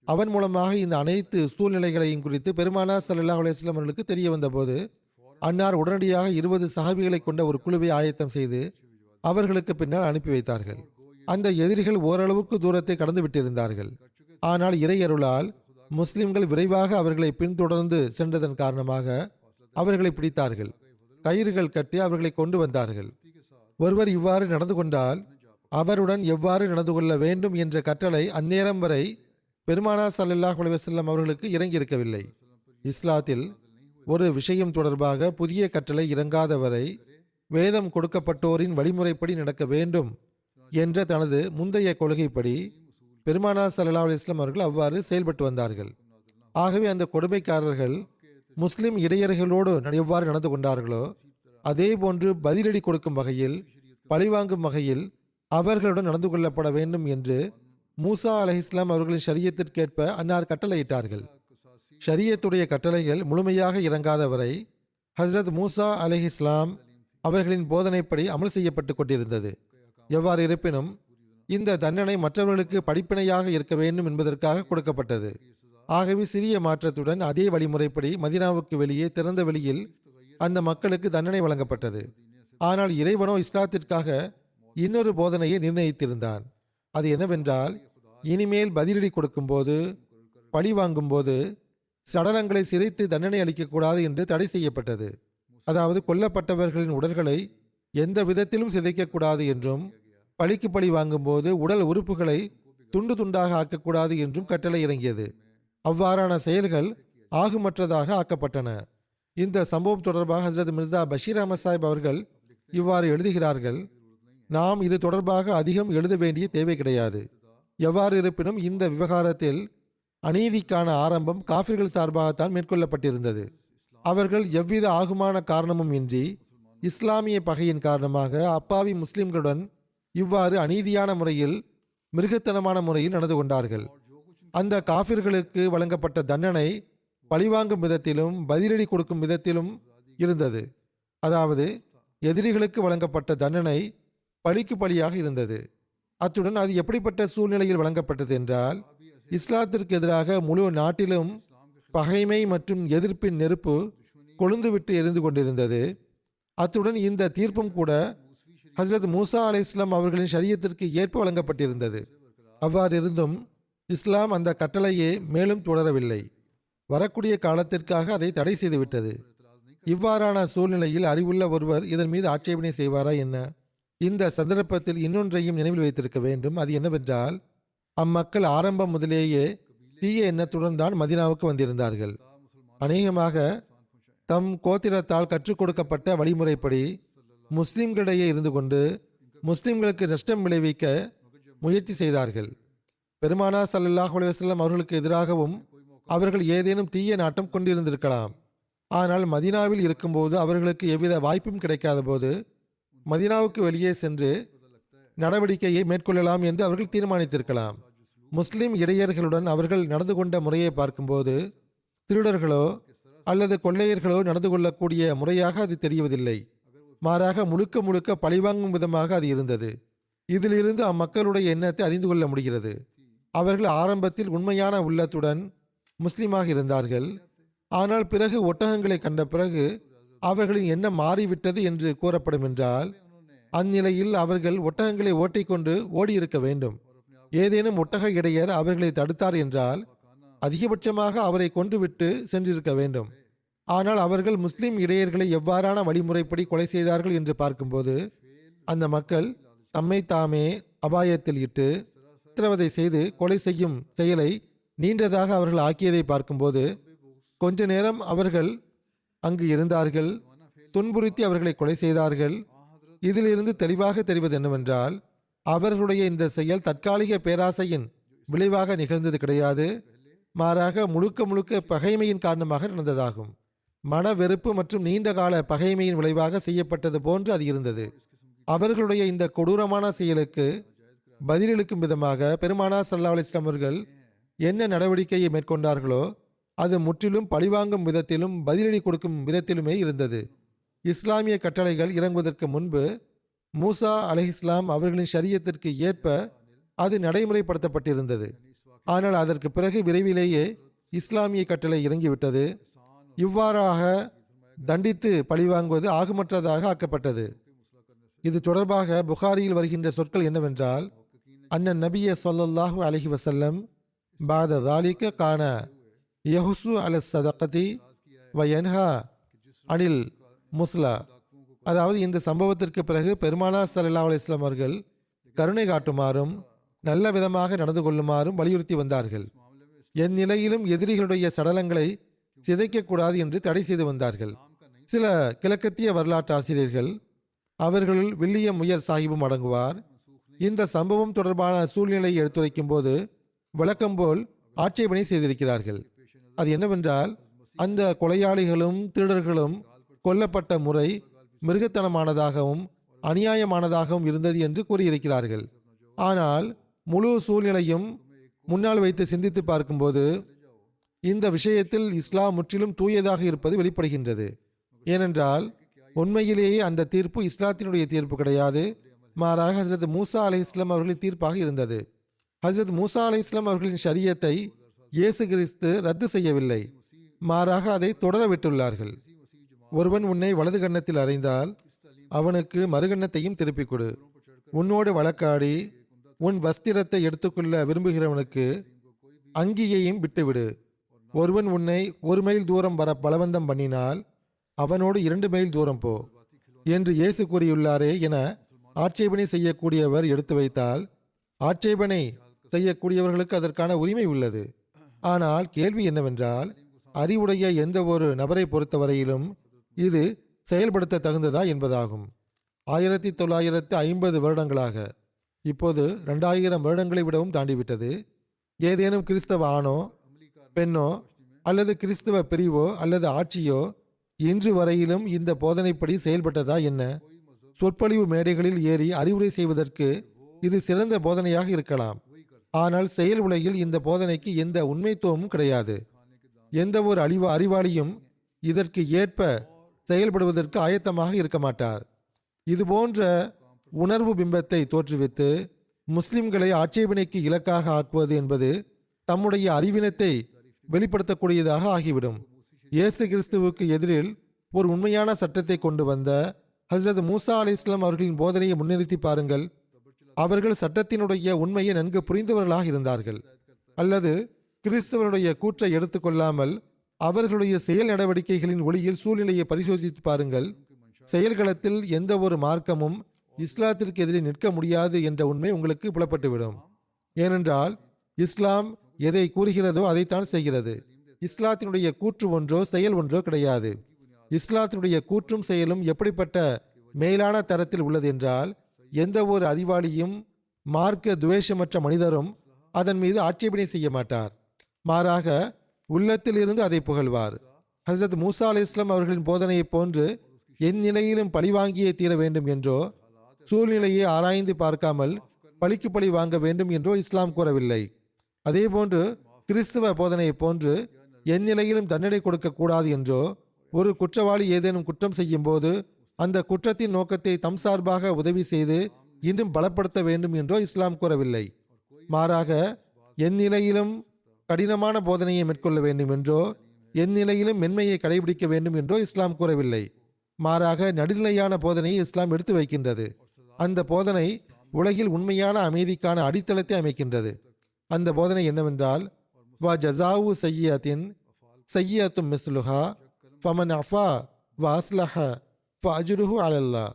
அவன் மூலமாக இந்த அனைத்து சூழ்நிலைகளையும் குறித்து பெருமானார் ஸல்லல்லாஹு அலைஹி வஸல்லம் அவர்களுக்கு தெரிய வந்தபோது அன்னார் உடனடியாக 20 சஹாபிகளை கொண்ட ஒரு குழுவை ஆயத்தம் செய்து அவர்களுக்கு பின்னால் அனுப்பி வைத்தார்கள். அந்த எதிரிகள் ஓரளவுக்கு தூரத்தை கடந்து விட்டிருந்தார்கள். ஆனால் இறையருளால் முஸ்லிம்கள் விரைவாக அவர்களை பின்தொடர்ந்து சென்றதன் காரணமாக அவர்களை பிடித்தார்கள். கயிறுகள் கட்டி அவர்களை கொண்டு வந்தார்கள். ஒருவர் இவ்வாறு நடந்து கொண்டால் அவருடன் எவ்வாறு நடந்து கொள்ள வேண்டும் என்ற கட்டளை அந்நேரம் வரை பெருமானார் ஸல்லல்லாஹு அலைஹி வஸல்லம் அவர்களுக்கு இறங்கியிருக்கவில்லை. இஸ்லாத்தில் ஒரு விஷயம் தொடர்பாக புதிய கட்டளை இறங்காத வரை வேதம் கொடுக்கப்பட்டோரின் வழிமுறைப்படி நடக்க வேண்டும் என்ற தனது முந்தைய கொள்கைப்படி பெருமானார் ஸல்லல்லாஹு அலைஹி வஸல்லம் அவர்கள் அவ்வாறு செயல்பட்டு வந்தார்கள். ஆகவே அந்த கொடுமைக்காரர்கள் முஸ்லிம் இடையர்களோடு எவ்வாறு நடந்து கொண்டார்களோ அதே போன்று பதிலடி கொடுக்கும் வகையில், பழிவாங்கும் வகையில் அவர்களுடன் நடந்து கொள்ளப்பட வேண்டும் என்று மூசா அலைஹிஸ்ஸலாம் அவர்களின் ஷரியத்திற்கேற்ப அன்னார் கட்டளையிட்டார்கள். ஷரியத்துடைய கட்டளைகள் முழுமையாக இறங்காத வரை ஹஸ்ரத் மூசா அலைஹிஸ்ஸலாம் அவர்களின் போதனைப்படி அமல் செய்யப்பட்டு கொண்டிருந்தது. எவ்வாறு இருப்பினும் இந்த தண்டனை மற்றவர்களுக்கு படிப்பினையாக இருக்க வேண்டும் என்பதற்காக கொடுக்கப்பட்டது. ஆகவே சிறிய மாற்றத்துடன் அதே வழிமுறைப்படி மதீனாவுக்கு வெளியே திறந்த வெளியில் அந்த மக்களுக்கு தண்டனை வழங்கப்பட்டது. ஆனால் இறைவனோ இஸ்லாத்திற்காக இன்னொரு போதனையை நிர்ணயித்திருந்தான். அது என்னவென்றால், இனிமேல் பதிலடி கொடுக்கும்போது, பழி வாங்கும்போது சடலங்களை சிதைத்து தண்டனை அளிக்கக்கூடாது என்று தடை செய்யப்பட்டது. அதாவது கொல்லப்பட்டவர்களின் உடல்களை எந்த விதத்திலும் சிதைக்கக்கூடாது என்றும், பழிக்கு பழி வாங்கும்போது உடல் உறுப்புகளை துண்டு துண்டாக ஆக்கக்கூடாது என்றும் கட்டளை இறங்கியது. அவ்வாறான செயல்கள் ஆகுமற்றதாக ஆக்கப்பட்டன. இந்த சம்பவம் தொடர்பாக ஹசரத் மிர்சா பஷீர் அஹமத் சாஹிப் அவர்கள் இவ்வாறு எழுதுகிறார்கள்: நாம் இது தொடர்பாக அதிகம் எழுத வேண்டிய தேவை கிடையாது. எவ்வாறு இருப்பினும் இந்த விவகாரத்தில் அநீதிக்கான ஆரம்பம் காஃபிர்கள் சார்பாகத்தான் மேற்கொள்ளப்பட்டிருந்தது. அவர்கள் எவ்வித ஆகுமான காரணமும் இன்றி இஸ்லாமிய பகையின் காரணமாக அப்பாவி முஸ்லிம்களுடன் இவ்வாறு அநீதியான முறையில், மிருகத்தனமான முறையில் நடந்து கொண்டார்கள். அந்த காஃபிர்களுக்கு வழங்கப்பட்ட தண்டனை பழிவாங்கும் விதத்திலும் பதிலடி கொடுக்கும் விதத்திலும் இருந்தது. அதாவது எதிரிகளுக்கு வழங்கப்பட்ட தண்டனை பழிக்கு பழியாக இருந்தது. அத்துடன் அது எப்படிப்பட்ட சூழ்நிலையில் வழங்கப்பட்டது என்றால், இஸ்லாத்திற்கு எதிராக முழு நாட்டிலும் பகைமை மற்றும் எதிர்ப்பின் நெருப்பு கொழுந்துவிட்டு எரிந்து கொண்டிருந்தது. அத்துடன் இந்த தீர்ப்பும் கூட ஹசரத் மூசா அலைஹிஸ்ஸலாம் அவர்களின் ஷரியத்திற்கு ஏற்ப வழங்கப்பட்டிருந்தது. அவ்வாறு இருந்தும் இஸ்லாம் அந்த கட்டளையை மேலும் தொடரவில்லை. வரக்கூடிய காலத்திற்காக அதை தடை செய்துவிட்டது. இவ்வாறான சூழ்நிலையில் அறிவுள்ள ஒருவர் இதன் மீது ஆட்சேபனை செய்வாரா என்ன? இந்த சந்தர்ப்பத்தில் இன்னொன்றையும் நினைவில் வைத்திருக்க வேண்டும். அது என்னவென்றால், அம்மக்கள் ஆரம்பம் முதலேயே தீய எண்ணத்துடன் தான் மதீனாவுக்கு வந்திருந்தார்கள். அநேகமாக தம் கோத்திரத்தால் கற்றுக் கொடுக்கப்பட்ட வழிமுறைப்படி முஸ்லிம்களிடையே இருந்து கொண்டு முஸ்லிம்களுக்கு நஷ்டம் விளைவிக்க முயற்சி செய்தார்கள். பெருமானார் ஸல்லல்லாஹு அலைஹி வஸல்லம் அவர்களுக்கு எதிராகவும் அவர்கள் ஏதேனும் தீய நாட்டம் கொண்டிருந்திருக்கலாம். ஆனால் மதீனாவில் இருக்கும்போது அவர்களுக்கு எவ்வித வாய்ப்பும் கிடைக்காத போது மதீனாவுக்கு வெளியே சென்று நடவடிக்கையை மேற்கொள்ளலாம் என்று அவர்கள் தீர்மானித்திருக்கலாம். முஸ்லிம் இடையர்களுடன் அவர்கள் நடந்து கொண்ட முறையை பார்க்கும்போது திருடர்களோ அல்லது கொள்ளையர்களோ நடந்து கொள்ளக்கூடிய முறையாக அது தெரிவதில்லை. மாறாக முழுக்க முழுக்க பழிவாங்கும் விதமாக அது இருந்தது. இதிலிருந்து அம்மக்களுடைய எண்ணத்தை அறிந்து கொள்ள முடிகிறது. அவர்கள் ஆரம்பத்தில் உண்மையான உள்ளத்துடன் முஸ்லிமாக இருந்தார்கள். ஆனால் பிறகு ஒட்டகங்களை கண்ட பிறகு அவர்களின் எண்ணம் மாறிவிட்டது என்று கூறப்படும் என்றால், அந்நிலையில் அவர்கள் ஒட்டகங்களை ஓட்டிக்கொண்டு ஓடியிருக்க வேண்டும். ஏதேனும் ஒட்டக இடையர் அவர்களை தடுத்தார் என்றால் அதிகபட்சமாக அவரை கொன்றுவிட்டு சென்றிருக்க வேண்டும். ஆனால் அவர்கள் முஸ்லிம் இடையர்களை எவ்வாறான வழிமுறைப்படி கொலை செய்தார்கள் என்று பார்க்கும்போது, அந்த மக்கள் தம்மை தாமே அபாயத்தில் இட்டு சித்திரவதை செய்து கொலை செய்யும் செயலை நீண்டதாக அவர்கள் ஆக்கியதை பார்க்கும்போது, கொஞ்ச நேரம் அவர்கள் அங்கு இருந்தார்கள், துன்புறுத்தி அவர்களை கொலை செய்தார்கள். இதிலிருந்து தெளிவாக தெரிவது என்னவென்றால், அவர்களுடைய இந்த செயல் தற்காலிக பேராசையின் விளைவாக நிகழ்ந்தது கிடையாது. மாறாக முழுக்க முழுக்க பகைமையின் காரணமாக நடந்ததாகும். மன வெறுப்பு மற்றும் நீண்டகால பகைமையின் விளைவாக செய்யப்பட்டது போன்று அது இருந்தது. அவர்களுடைய இந்த கொடூரமான செயலுக்கு பதிலளிக்கும் விதமாக பெருமானார் ஸல்லல்லாஹு அலைஹி வஸல்லம் அவர்கள் என்ன நடவடிக்கையை மேற்கொண்டார்களோ அது முற்றிலும் பழிவாங்கும் விதத்திலும் பதிலடி கொடுக்கும் விதத்திலுமே இருந்தது. இஸ்லாமிய கட்டளைகள் இறங்குவதற்கு முன்பு மூசா அலைஹிஸ்ஸலாம் அவர்களின் ஷரியத்திற்கு ஏற்ப அது நடைமுறைப்படுத்தப்பட்டிருந்தது. ஆனால் அதற்கு பிறகு விரைவிலேயே இஸ்லாமிய கட்டளை இறங்கிவிட்டது. இவ்வாறாக தண்டித்து பழிவாங்குவது ஆகுமற்றதாக ஆக்கப்பட்டது. இது தொடர்பாக புகாரியில் வருகின்ற சொற்கள் என்னவென்றால், அண்ணன் நபிய ஸல்லல்லாஹு அலைஹி வஸல்லம் பாத தாலிக கான யஹுசு அல சதகதி வயன்ஹா அனில் முஸ்லா. அதாவது இந்த சம்பவத்திற்கு பிறகு பெருமானார் ஸல்லல்லாஹு அலைஹி வஸல்லம் அவர்கள் கருணை காட்டுமாறும் நல்ல விதமாக நடந்து கொள்ளுமாறும் வலியுறுத்தி வந்தார்கள். என் நிலையிலும் எதிரிகளுடைய சடலங்களை சிதைக்கக்கூடாது என்று தடை செய்து வந்தார்கள். சில கிழக்கத்திய வரலாற்று ஆசிரியர்கள், அவர்களுள் வில்லியம் முயர் சாஹிபும் அடங்குவார், இந்த சம்பவம் தொடர்பான சூழ்நிலையை எடுத்துரைக்கும் போது விளக்கம் போல் ஆட்சேபனை செய்திருக்கிறார்கள். அது என்னவென்றால், அந்த கொலையாளிகளும் திருடர்களும் கொல்லப்பட்ட முறை மிருகத்தனமானதாகவும் அநியாயமானதாகவும் இருந்தது என்று கூறியிருக்கிறார்கள். ஆனால் முழு சூழ்நிலையும் முன்னால் வைத்து சிந்தித்து பார்க்கும்போது இந்த விஷயத்தில் இஸ்லாம் முற்றிலும் தூயதாக இருப்பது வெளிப்படுகின்றது. ஏனென்றால் உண்மையிலேயே அந்த தீர்ப்பு இஸ்லாத்தினுடைய தீர்ப்பு கிடையாது, மாறாக ஹசரத் மூசா அலை இஸ்லாம் அவர்களின் தீர்ப்பாக இருந்தது. ஹசரத் மூசா அலை இஸ்லாம் அவர்களின் ஷரியத்தை இயேசு கிறிஸ்து ரத்து செய்யவில்லை, மாறாக அதை தொடர விட்டுள்ளார்கள். ஒருவன் உன்னை வலது கன்னத்தில் அறைந்தால் அவனுக்கு மறுகன்னத்தையும் திருப்பிக் கொடு. உன்னோடு வழக்காடி உன் வஸ்திரத்தை எடுத்துக்கொள்ள விரும்புகிறவனுக்கு அங்கியையும் விட்டுவிடு. ஒருவன் உன்னை 1 மைல் தூரம் வர பலவந்தம் பண்ணினால் அவனோடு 2 மைல் தூரம் போ என்று இயேசு கூறியுள்ளாரே என ஆட்சேபனை செய்யக்கூடியவர் எடுத்து வைத்தால் ஆட்சேபனை செய்யக்கூடியவர்களுக்கு அதற்கான உரிமை உள்ளது. ஆனால் கேள்வி என்னவென்றால், அறிவுடைய எந்த ஒரு நபரை பொறுத்தவரையிலும் இது செயல்படுத்த தகுந்ததா என்பதாகும். 1950 வருடங்களாக, இப்போது 2000 வருடங்களை விடவும் தாண்டிவிட்டது. ஏதேனும் கிறிஸ்தவ ஆணோ பெண்ணோ அல்லது கிறிஸ்தவ பிரிவோ அல்லது ஆட்சியோ இன்று வரையிலும் இந்த போதனைப்படி செயல்பட்டதா என்ன? சொற்பொழிவு மேடைகளில் ஏறி அறிவுரை செய்வதற்கு இது சிறந்த போதனையாக இருக்கலாம், ஆனால் செயல் உலகில் இந்த போதனைக்கு எந்த உண்மைத்துவமும் கிடையாது. எந்த ஒரு அறிவாளியும் இதற்கு ஏற்ப செயல்படுவதற்கு ஆயத்தமாக இருக்க மாட்டார். இதுபோன்ற உணர்வு பிம்பத்தை தோற்றுவித்து முஸ்லிம்களை ஆட்சேபனைக்கு இலக்காக ஆக்குவது என்பது தம்முடைய அறிவினத்தை வெளிப்படுத்தக்கூடியதாக ஆகிவிடும். இயேசு கிறிஸ்துவுக்கு எதிரில் ஒரு உண்மையான சட்டத்தை கொண்டு வந்த ஹஸ்ரத் மூசா அலை இஸ்லாம் அவர்களின் போதனையை முன்னிறுத்தி பாருங்கள். அவர்கள் சட்டத்தினுடைய உண்மையை நன்கு புரிந்தவர்களாக இருந்தார்கள். அல்லது கிறிஸ்தவனுடைய கூற்றை எடுத்துக்கொள்ளாமல் அவர்களுடைய செயல் நடவடிக்கைகளின் ஒளியில் சூழ்நிலையை பரிசோதித்து பாருங்கள். செயல்களத்தில் எந்த ஒரு மார்க்கமும் இஸ்லாத்திற்கு எதிரே நிற்க முடியாது என்ற உண்மை உங்களுக்கு புலப்பட்டுவிடும். ஏனென்றால் இஸ்லாம் எதை கூறுகிறதோ அதைத்தான் செய்கிறது. இஸ்லாத்தினுடைய கூற்று ஒன்றோ செயல் ஒன்றோ கிடையாது. இஸ்லாத்தினுடைய கூற்றும் செயலும் எப்படிப்பட்ட மேலான தரத்தில் உள்ளது என்றால், எந்த ஒரு அறிவாளியும் மார்க்க துவேஷமற்ற மனிதரும் அதன் மீது ஆட்சேபனை செய்ய மாட்டார். மாறாக உள்ளத்தில் இருந்து அதை புகழ்வார். ஹசரத் மூசா அலை இஸ்லாம் அவர்களின் போதனையை போன்று என் நிலையிலும் பழிவாங்கியே தீர வேண்டும் என்றோ, சூழ்நிலையை ஆராய்ந்து பார்க்காமல் பழிக்கு பழி வாங்க வேண்டும் என்றோ இஸ்லாம் கூறவில்லை. அதேபோன்று கிறிஸ்தவ போதனையை போன்று என் நிலையிலும் தண்டனை கொடுக்க கூடாது என்றோ, ஒரு குற்றவாளி ஏதேனும் குற்றம் செய்யும் போது அந்த குற்றத்தின் நோக்கத்தை தம் சார்பாக உதவி செய்து இன்னும் பலப்படுத்த வேண்டும் என்றோ இஸ்லாம் கூறவில்லை. மாறாக என் நிலையிலும் கடினமான போதனையை மேற்கொள்ள வேண்டும் என்றோ, என் நிலையிலும் மென்மையை கடைபிடிக்க வேண்டும் என்றோ இஸ்லாம் கூறவில்லை. மாறாக நடுநிலையான போதனையை இஸ்லாம் எடுத்து வைக்கின்றது. அந்த போதனை உலகில் உண்மையான அமைதிக்கான அடித்தளத்தை அமைக்கின்றது. அந்த போதனை என்னவென்றால், வ ஜஸாவு சய்யியத்தின் சய்யியத்தும் மிஸ்லுஹா ஃபமன் அஃபா வ அஸ்லஹ ஃப அஜ்ருஹு அலல்லாஹ்.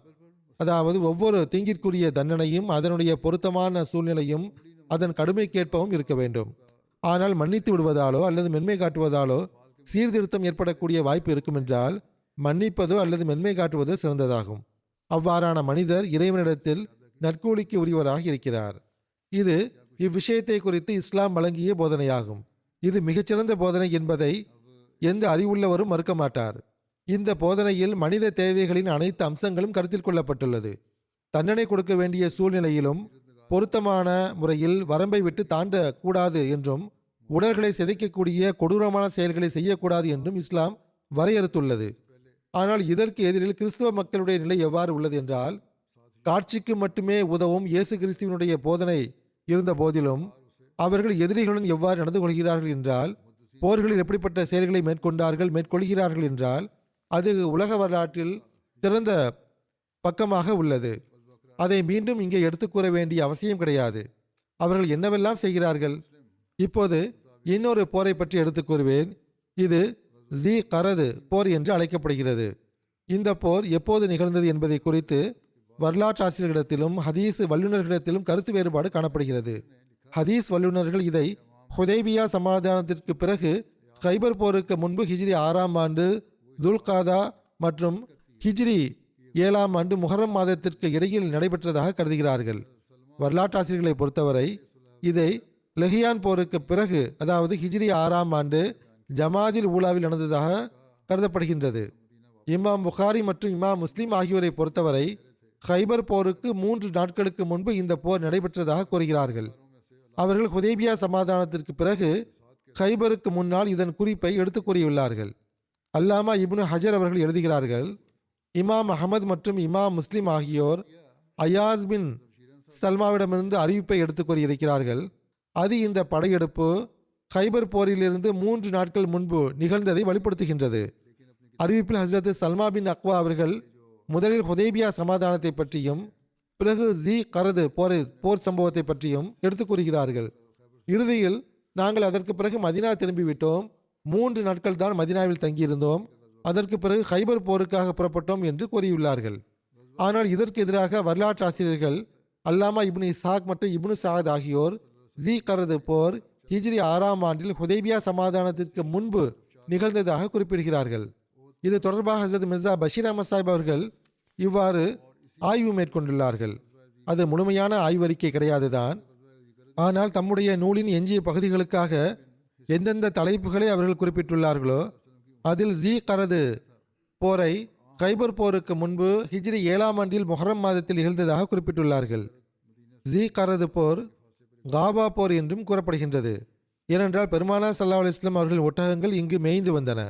அதாவது ஒவ்வொரு தீங்கிற்குரிய தண்டனையும் அதனுடைய பொருத்தமான சூழ்நிலையும் அதன் கடுமைக்கேற்பவும் இருக்க வேண்டும். ஆனால் மன்னித்து விடுவதாலோ அல்லது மென்மை காட்டுவதாலோ சீர்திருத்தம் ஏற்படக்கூடிய வாய்ப்பு இருக்கும் என்றால் மன்னிப்பதோ அல்லது மென்மை காட்டுவதோ சிறந்ததாகும். அவ்வாறான மனிதர் இறைவனிடத்தில் நற்கூலிக்கு உரியவராக இருக்கிறார். இது இவ்விஷயத்தை குறித்து இஸ்லாம் வழங்கிய போதனையாகும். இது மிகச்சிறந்த போதனை என்பதை எந்த அறிவுள்ளவரும் மறுக்க மாட்டார். இந்த போதனையில் மனித தேவைகளின் அனைத்து அம்சங்களும் கருத்தில் கொள்ளப்பட்டுள்ளது. தண்டனை கொடுக்க வேண்டிய சூழ்நிலையிலும் பொருத்தமான முறையில் வரம்பை விட்டு தாண்டக்கூடாது என்றும், உடல்களை சிதைக்கக்கூடிய கொடூரமான செயல்களை செய்யக்கூடாது என்றும் இஸ்லாம் வரையறுத்துள்ளது. ஆனால் இதற்கு எதிரில் கிறிஸ்தவ மக்களுடைய நிலை எவ்வாறு உள்ளது என்றால், காட்சிக்கு மட்டுமே உதவும் இயேசு கிறிஸ்துவனுடைய போதனை இருந்த போதிலும் அவர்கள் எதிரிகளுடன் எவ்வாறு நடந்து கொள்கிறார்கள் என்றால், போர்களில் எப்படிப்பட்ட செயல்களை மேற்கொள்கிறார்கள் என்றால், அது உலக வரலாற்றில் திறந்த பக்கமாக உள்ளது. அதை மீண்டும் இங்கே எடுத்து கூற வேண்டிய அவசியம் கிடையாது. அவர்கள் என்னவெல்லாம் செய்கிறார்கள். இப்போது இன்னொரு போரை பற்றி எடுத்து கூறுவேன். இது ஜி கரது போர் என்று அழைக்கப்படுகிறது. இந்த போர் எப்போது நிகழ்ந்தது என்பதை குறித்து வரலாற்றாசிரியர்களிடத்திலும் ஹதீஸ் வல்லுநர்களிடத்திலும் கருத்து வேறுபாடு காணப்படுகிறது. ஹதீஸ் வல்லுநர்கள் இதை ஹுதைபியா சமாதானத்திற்கு பிறகு கைபர் போருக்கு முன்பு ஹிஜ்ரி 6ஆம் ஆண்டு துல்காதா மற்றும் ஹிஜ்ரி 7ஆம் ஆண்டு முஹர்ரம் மாதத்திற்கு இடையில் நடைபெற்றதாக கருதுகிறார்கள். வரலாற்றாசிரியர்களை பொறுத்தவரை இதை லெஹியான் போருக்கு பிறகு, அதாவது ஹிஜ்ரி 6ஆம் ஆண்டு ஜமாதில் ஊலாவில் நடந்ததாக கருதப்படுகின்றது. இமாம் புகாரி மற்றும் இமாம் முஸ்லிம் ஆகியோரை பொறுத்தவரை கைபர் போருக்கு 3 நாட்களுக்கு முன்பு இந்த போர் நடைபெற்றதாக கூறுகிறார்கள். அவர்கள் ஹுதைபியா சமாதானத்திற்கு பிறகு கைபருக்கு முன்னால் இதன் குறிப்பை எடுத்து கூறியுள்ளார்கள். அல்லாமா இப்னு ஹஜர் அவர்கள் எழுதுகிறார்கள், இமாம் அகமது மற்றும் இமாம் முஸ்லிம் ஆகியோர் அயாஸ் பின் சல்மாவிடமிருந்து அறிவிப்பை எடுத்து கூறியிருக்கிறார்கள். அது இந்த படையெடுப்பு கைபர் போரிலிருந்து 3 நாட்கள் முன்பு நிகழ்ந்ததை வெளிப்படுத்துகின்றது. அறிவிப்பில் ஹஸ்ரத் சல்மா பின் அக்வா அவர்கள் முதலில் ஹுதைபியா சமாதானத்தை பற்றியும் பிறகு ஜி கரது போர் சம்பவத்தை பற்றியும் எடுத்து கூறுகிறார்கள். இறுதியில் நாங்கள் அதற்கு பிறகு மதினா திரும்பிவிட்டோம், 3 நாட்கள் தான் மதினாவில் தங்கியிருந்தோம், அதற்கு பிறகு ஹைபர் போருக்காக புறப்பட்டோம் என்று கூறியுள்ளார்கள். ஆனால் இதற்கு எதிராக வரலாற்று ஆசிரியர்கள் அல்லாமா இப்னு இஸ்ஹாக் மற்றும் இப்னு சாத் ஆகியோர் ஜி கரது போர் ஹிஜ்ரி 6ஆம் ஆண்டில் ஹுதைபியா சமாதானத்திற்கு முன்பு நிகழ்ந்ததாக குறிப்பிடுகிறார்கள். இது தொடர்பாக ஹசரத் மிர்சா பஷீர் அஹமத் சாஹிப் அவர்கள் இவ்வாறு ஆய்வு மேற்கொண்டுள்ளார்கள். அது முழுமையான ஆய்வறிக்கை கிடையாதுதான், ஆனால் தம்முடைய நூலின் எஞ்சிய பகுதிகளுக்காக எந்தெந்த தலைப்புகளை அவர்கள் குறிப்பிட்டுள்ளார்களோ அதில் ஜி கரது போரை கைபர் போருக்கு முன்பு ஹிஜ்ரி 7ஆம் ஆண்டில் முஹர்ரம் மாதத்தில் நிகழ்ந்ததாக குறிப்பிட்டுள்ளார்கள். ஜி கரது போர் காபா போர் என்றும் கூறப்படுகின்றது. ஏனென்றால் பெருமானார் ஸல்லல்லாஹு அலைஹி வஸல்லம் அவர்களின் ஒட்டகங்கள் இங்கு மேய்ந்து வந்தன.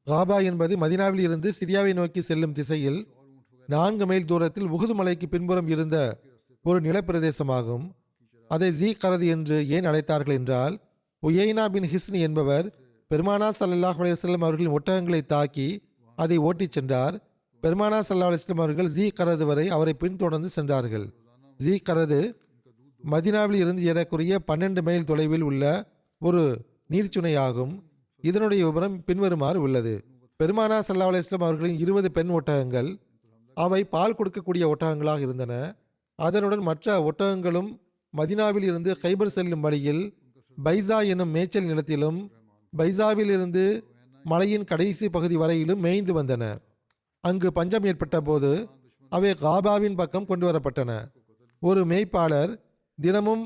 காபா என்பது மதினாவில் இருந்து சிரியாவை நோக்கி செல்லும் திசையில் 4 மைல் தூரத்தில் உஹுது மலைக்கு பின்புறம் இருந்த ஒரு நிலப்பிரதேசமாகும். அதை ஜி கரது என்று ஏன் அழைத்தார்கள் என்றால், உயைனா பின் ஹிஸ்னி என்பவர் பெருமானார் ஸல்லல்லாஹு அலைஹி வஸல்லம் அவர்களின் ஒட்டகங்களை தாக்கி அதை ஓட்டிச் சென்றார். பெருமானார் ஸல்லல்லாஹு அலைஹி வஸல்லம் அவர்கள் ஜி கரது வரை அவரை பின்தொடர்ந்து சென்றார்கள். ஜி கரது மதினாவில் இருந்து ஏறக்குறைய 12 மைல் தொலைவில் உள்ள ஒரு நீர்ச்சுனையாகும். இதனுடைய விவரம் பின்வருமாறு உள்ளது. பெருமானார் ஸல்லல்லாஹு அலைஹி வஸல்லம் அவர்களின் 20 பெண் ஒட்டகங்கள், அவை பால் கொடுக்கக்கூடிய ஒட்டகங்களாக இருந்தன. அதனுடன் மற்ற ஒட்டகங்களும் மதினாவில் இருந்து கைபர் செல்லும் வழியில் பைசா எனும் மேய்ச்சல் நிலத்திலும் பைசாவில் இருந்து மலையின் கடைசி பகுதி வரையிலும் மேய்ந்து வந்தன. அங்கு பஞ்சம் ஏற்பட்ட போது அவை காபாவின் பக்கம் கொண்டு வரப்பட்டன. ஒரு மேய்ப்பாளர் தினமும்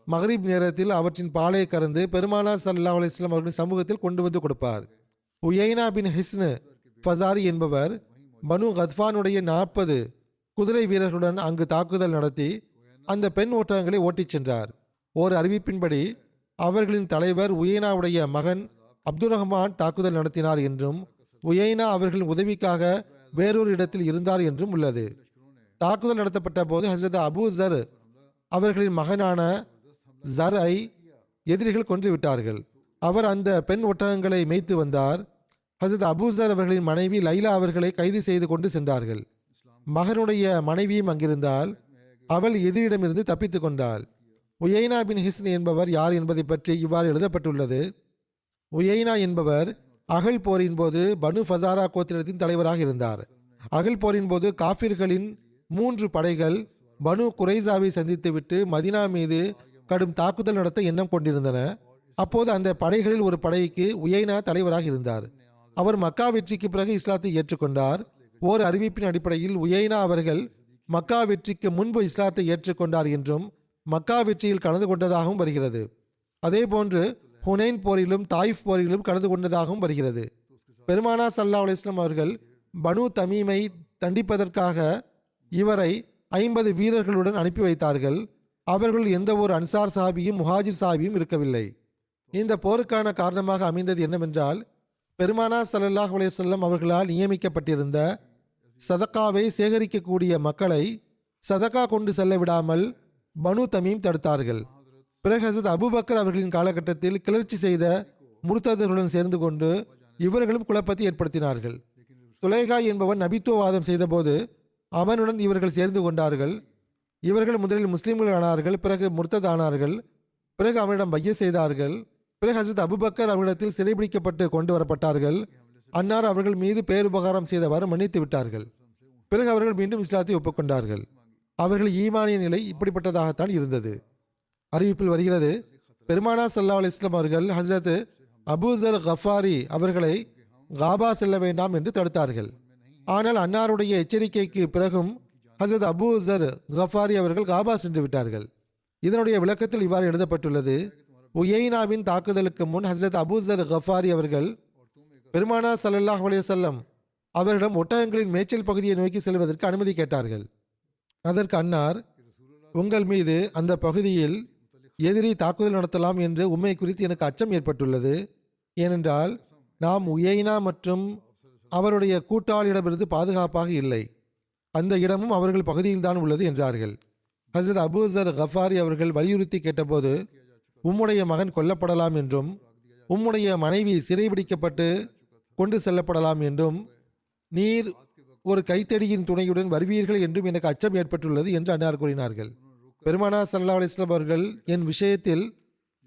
மகரிப் நேரத்தில் அவற்றின் பாலை கறந்து பெருமானார் ஸல்லல்லாஹு அலைஹி வஸல்லம் அவர்களின் சமூகத்தில் கொண்டு வந்து கொடுப்பார். உயைனா பின் ஹிஸ்னு ஃபசாரி என்பவர் பனு கத்ஃபானுடைய 40 குதிரை வீரர்களுடன் அங்கு தாக்குதல் நடத்தி அந்த பெண் ஒட்டகங்களை ஓட்டிச் சென்றார். ஓர் அறிவிப்பின்படி அவர்களின் தலைவர் உயைனாவுடைய மகன் அப்துல் ரஹ்மான் தாக்குதல் நடத்தினார் என்றும் உயைனா அவர்களின் உதவிக்காக வேறொரு இடத்தில் இருந்தார் என்றும் உள்ளது. தாக்குதல் நடத்தப்பட்ட போது ஹஸ்ரத் அபு ஜர் அவர்களின் மகனான ஜரை எதிரிகள் கொன்று விட்டார்கள். அவர் அந்த பெண் ஒட்டகங்களை மேய்த்து வந்தார். ஹசரத் அபூசர் அவர்களின் மனைவி லைலா அவர்களை கைது செய்து கொண்டு சென்றார்கள். மகனுடைய மனைவியும் அங்கிருந்தால் அவள் எதிரிடமிருந்து தப்பித்து கொண்டாள். உயைனா பின் ஹிஸ்ன் என்பவர் யார் என்பதை பற்றி இவ்வாறு எழுதப்பட்டுள்ளது. உயைனா என்பவர் அகல் போரின் போது பனு ஃபசாரா கோத்திரத்தின் தலைவராக இருந்தார். அகல் போரின் போது காஃபிர்களின் 3 படைகள் பனு குரைசாவை சந்தித்துவிட்டு மதினா மீது கடும் தாக்குதல் நடத்த எண்ணம் கொண்டிருந்தன. அப்போது அந்த படைகளில் ஒரு படைக்கு உயைனா தலைவராக இருந்தார். அவர் மக்கா வெற்றிக்கு பிறகு இஸ்லாத்தை ஏற்றுக்கொண்டார். ஓர் அறிவிப்பின் அடிப்படையில் உயைனா அவர்கள் மக்கா வெற்றிக்கு முன்பு இஸ்லாத்தை ஏற்றுக்கொண்டார் என்றும் மக்கா வெற்றியில் கலந்து கொண்டதாகவும் வருகிறது. அதே போன்று ஹுனைன் போரிலும் தாயிஃப் போரிலும் கலந்து கொண்டதாகவும் வருகிறது. பெருமானார் ஸல்லல்லாஹு அலைஹி வஸல்லம் அவர்கள் பனு தமீமை தண்டிப்பதற்காக இவரை 50 வீரர்களுடன் அனுப்பி வைத்தார்கள். அவர்கள் எந்த ஒரு அன்சார் சாபியும் முஹாஜிர் சாபியும் இருக்கவில்லை. இந்த போருக்கான காரணமாக அமைந்தது என்னவென்றால், பெருமானார் ஸல்லல்லாஹு அலைஹி வஸல்லம் அவர்களால் நியமிக்கப்பட்டிருந்த சதக்காவை சேகரிக்கக்கூடிய மக்களை சதக்கா கொண்டு செல்ல விடாமல் பனு தமீம் தடுத்தார்கள். பிறகு ஹசரத் அபூபக்கர் அவர்களின் காலகட்டத்தில் கிளர்ச்சி செய்த முர்த்ததர்களுடன் சேர்ந்து கொண்டு இவர்களும் குழப்பத்தை ஏற்படுத்தினார்கள். துலைகா என்பவன் நபித்துவவாதம் செய்தபோது அவனுடன் இவர்கள் சேர்ந்து கொண்டார்கள். இவர்கள் முதலில் முஸ்லிம்கள் ஆனார்கள், பிறகு முர்த்தத் ஆனார்கள், பிறகு அவனிடம் பைய செய்தார்கள். பிறகு ஹசரத் அபூபக்கர் அவரிடத்தில் சிறைபிடிக்கப்பட்டு கொண்டு வரப்பட்டார்கள். அன்னார் அவர்கள் மீது பேருபகாரம் செய்தவாறு மன்னித்து விட்டார்கள். பிறகு அவர்கள் மீண்டும் இஸ்லாத்தை ஒப்புக்கொண்டார்கள். அவர்கள் ஈமானிய நிலை இப்படிப்பட்டதாகத்தான் இருந்தது. அறிவிப்பில் வருகிறது, பெருமானார் ஸல்லல்லாஹு அலைஹி வஸல்லம் அவர்கள் ஹஸ்ரத் அபூசர் கஃபாரி அவர்களை காபா செல்ல வேண்டாம் என்று தடுத்தார்கள். ஆனால் அன்னாருடைய எச்சரிக்கைக்கு பிறகும் ஹஸ்ரத் அபூசர் கஃபாரி அவர்கள் காபா சென்று விட்டார்கள். இதனுடைய விளக்கத்தில் இவ்வாறு எழுதப்பட்டுள்ளது. உயைனாவின் தாக்குதலுக்கு முன் ஹஸ்ரத் அபூசர் கஃபாரி அவர்கள் பெருமானார் ஸல்லல்லாஹு அலைஹி வஸல்லம் அவரிடம் ஒட்டகங்களின் மேய்ச்சல் பகுதியை நோக்கி செல்வதற்கு அனுமதி கேட்டார்கள். அதற்கு அன்னார், உங்கள் மீது அந்த பகுதியில் எதிரி தாக்குதல் நடத்தலாம் என்று உண்மை குறித்து எனக்கு அச்சம் ஏற்பட்டுள்ளது. ஏனென்றால் நாம் உயைனா மற்றும் அவருடைய கூட்டாளியிடமிருந்து பாதுகாப்பாக இல்லை, அந்த இடமும் அவர்கள் பகுதியில்தான் உள்ளது என்றார்கள். ஹசரத் அபூசர் கஃபாரி அவர்கள் வலியுறுத்தி கேட்டபோது, உம்முடைய மகன் கொல்லப்படலாம் என்றும் உம்முடைய மனைவி சிறைபிடிக்கப்பட்டு கொண்டு செல்லப்படலாம் என்றும் நீர் ஒரு கைத்தடியின் துணையுடன் வருவீர்கள் என்றும் எனக்கு அச்சம் ஏற்பட்டுள்ளது என்று அன்னார் கூறினார்கள். பெருமானா ஸல்லல்லாஹு அலைஹி வஸல்லம் அவர்கள் என் விஷயத்தில்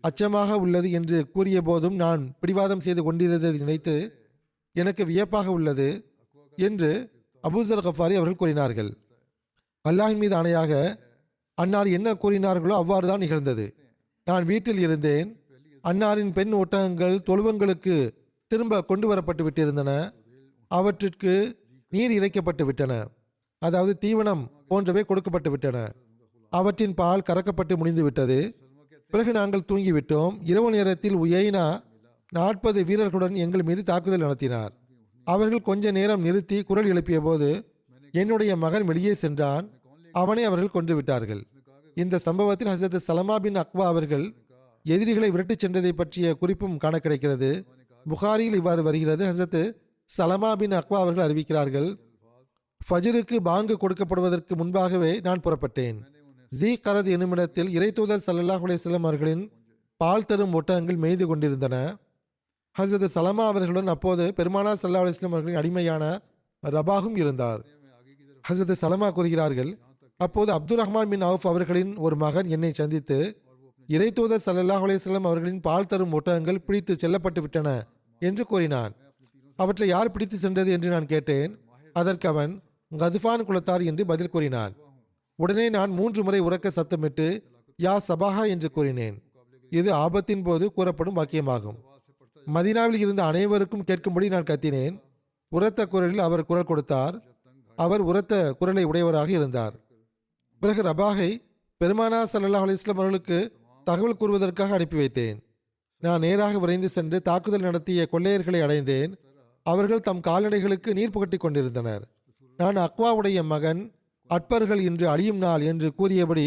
அச்சமாக உள்ளது என்று கூறிய போதும் நான் பிடிவாதம் செய்து கொண்டிருந்ததை நினைத்து எனக்கு வியப்பாக உள்ளது என்று அபூசர் கஃபாரி அவர்கள் கூறினார்கள். அல்லாஹின் மீது ஆணையாக அன்னார் என்ன கூறினார்களோ அவ்வாறு தான் நிகழ்ந்தது. நான் வீட்டில் இருந்தேன். அன்னாரின் பெண் ஒட்டகங்கள் தொழுவங்களுக்கு திரும்ப கொண்டு வரப்பட்டு விட்டிருந்தன. அவற்றிற்கு நீர் இறைக்கப்பட்டு விட்டன, அதாவது தீவனம் போன்றவை கொடுக்கப்பட்டு விட்டன. அவற்றின் பால் கறக்கப்பட்டு முடிந்து விட்டது. பிறகு நாங்கள் தூங்கிவிட்டோம். இரவு நேரத்தில் உயைனா 40 வீரர்களுடன் எங்கள் மீது தாக்குதல் நடத்தினார். அவர்கள் கொஞ்ச நேரம் நிறுத்தி குரல் எழுப்பிய போது என்னுடைய மகன் வெளியே சென்றான். அவனை அவர்கள் கொன்று விட்டார்கள். இந்த சம்பவத்தில் ஹசரத் சலமா பின் அக்வா அவர்கள் எதிரிகளை விரட்டிச் சென்றதை பற்றிய குறிப்பும் காண கிடைக்கிறது. புகாரியில் இவ்வாறு வருகிறது. ஹசரத் சலமா பின் அக்வா அவர்கள் அறிவிக்கிறார்கள், ஃபஜ்ருக்கு பாங்கு கொடுக்கப்படுவதற்கு முன்பாகவே நான் புறப்பட்டேன். ஜீ கரத் என்னுமிடத்தில் இறைத்தூதர் ஸல்லல்லாஹு அலைஹி வஸல்லம் அவர்களின் பால் தரும் ஒட்டகங்கள் மேய்ந்து கொண்டிருந்தன. ஹசரத் சலமா அவர்களுடன் அப்போது பெருமானா ஸல்லல்லாஹு அலைஹி வஸல்லம் அவர்களின் அடிமையான ரபாகும் இருந்தார். ஹசரத் சலமா கூறுகிறார்கள், அப்போது அப்துல் ரஹ்மான் பின் அவுஃப் அவர்களின் ஒரு மகன் என்னை சந்தித்து, இறைத்தூதர் ஸல்லல்லாஹு அலைஹி வஸல்லம் அவர்களின் பால் தரும் ஒட்டகங்கள் பிடித்து செல்லப்பட்டு விட்டன என்று கூறினான். அவற்றை யார் பிடித்து சென்றது என்று நான் கேட்டேன். அதற்கு அவன் கதுஃபான் குலத்தார் என்று பதில் கூறினான். உடனே நான் 3 முறை உரக்க சத்தமிட்டு யா சபாஹா என்று கூறினேன். இது ஆபத்தின் போது கூறப்படும் வாக்கியமாகும். மதீனாவில் இருந்த அனைவருக்கும் கேட்கும்படி நான் கத்தினேன். உரத்த குரலில் அவர் குரல் கொடுத்தார். அவர் உரத்த குரலை உடையவராக இருந்தார். பிறகு ரபாகை பெருமானா ஸல்லல்லாஹு அலைஹி வஸல்லம் அவர்களுக்கு தகவல் கூறுவதற்காக அனுப்பி வைத்தேன். நான் நேராக விரைந்து சென்று தாக்குதல் நடத்திய கொள்ளையர்களை அடைந்தேன். அவர்கள் தம் கால்நடைகளுக்கு நீர் புகட்டி கொண்டிருந்தனர். நான் அக்வாவுடைய மகன், அட்பர்கள் இன்று அழியும் நாள் என்று கூறியபடி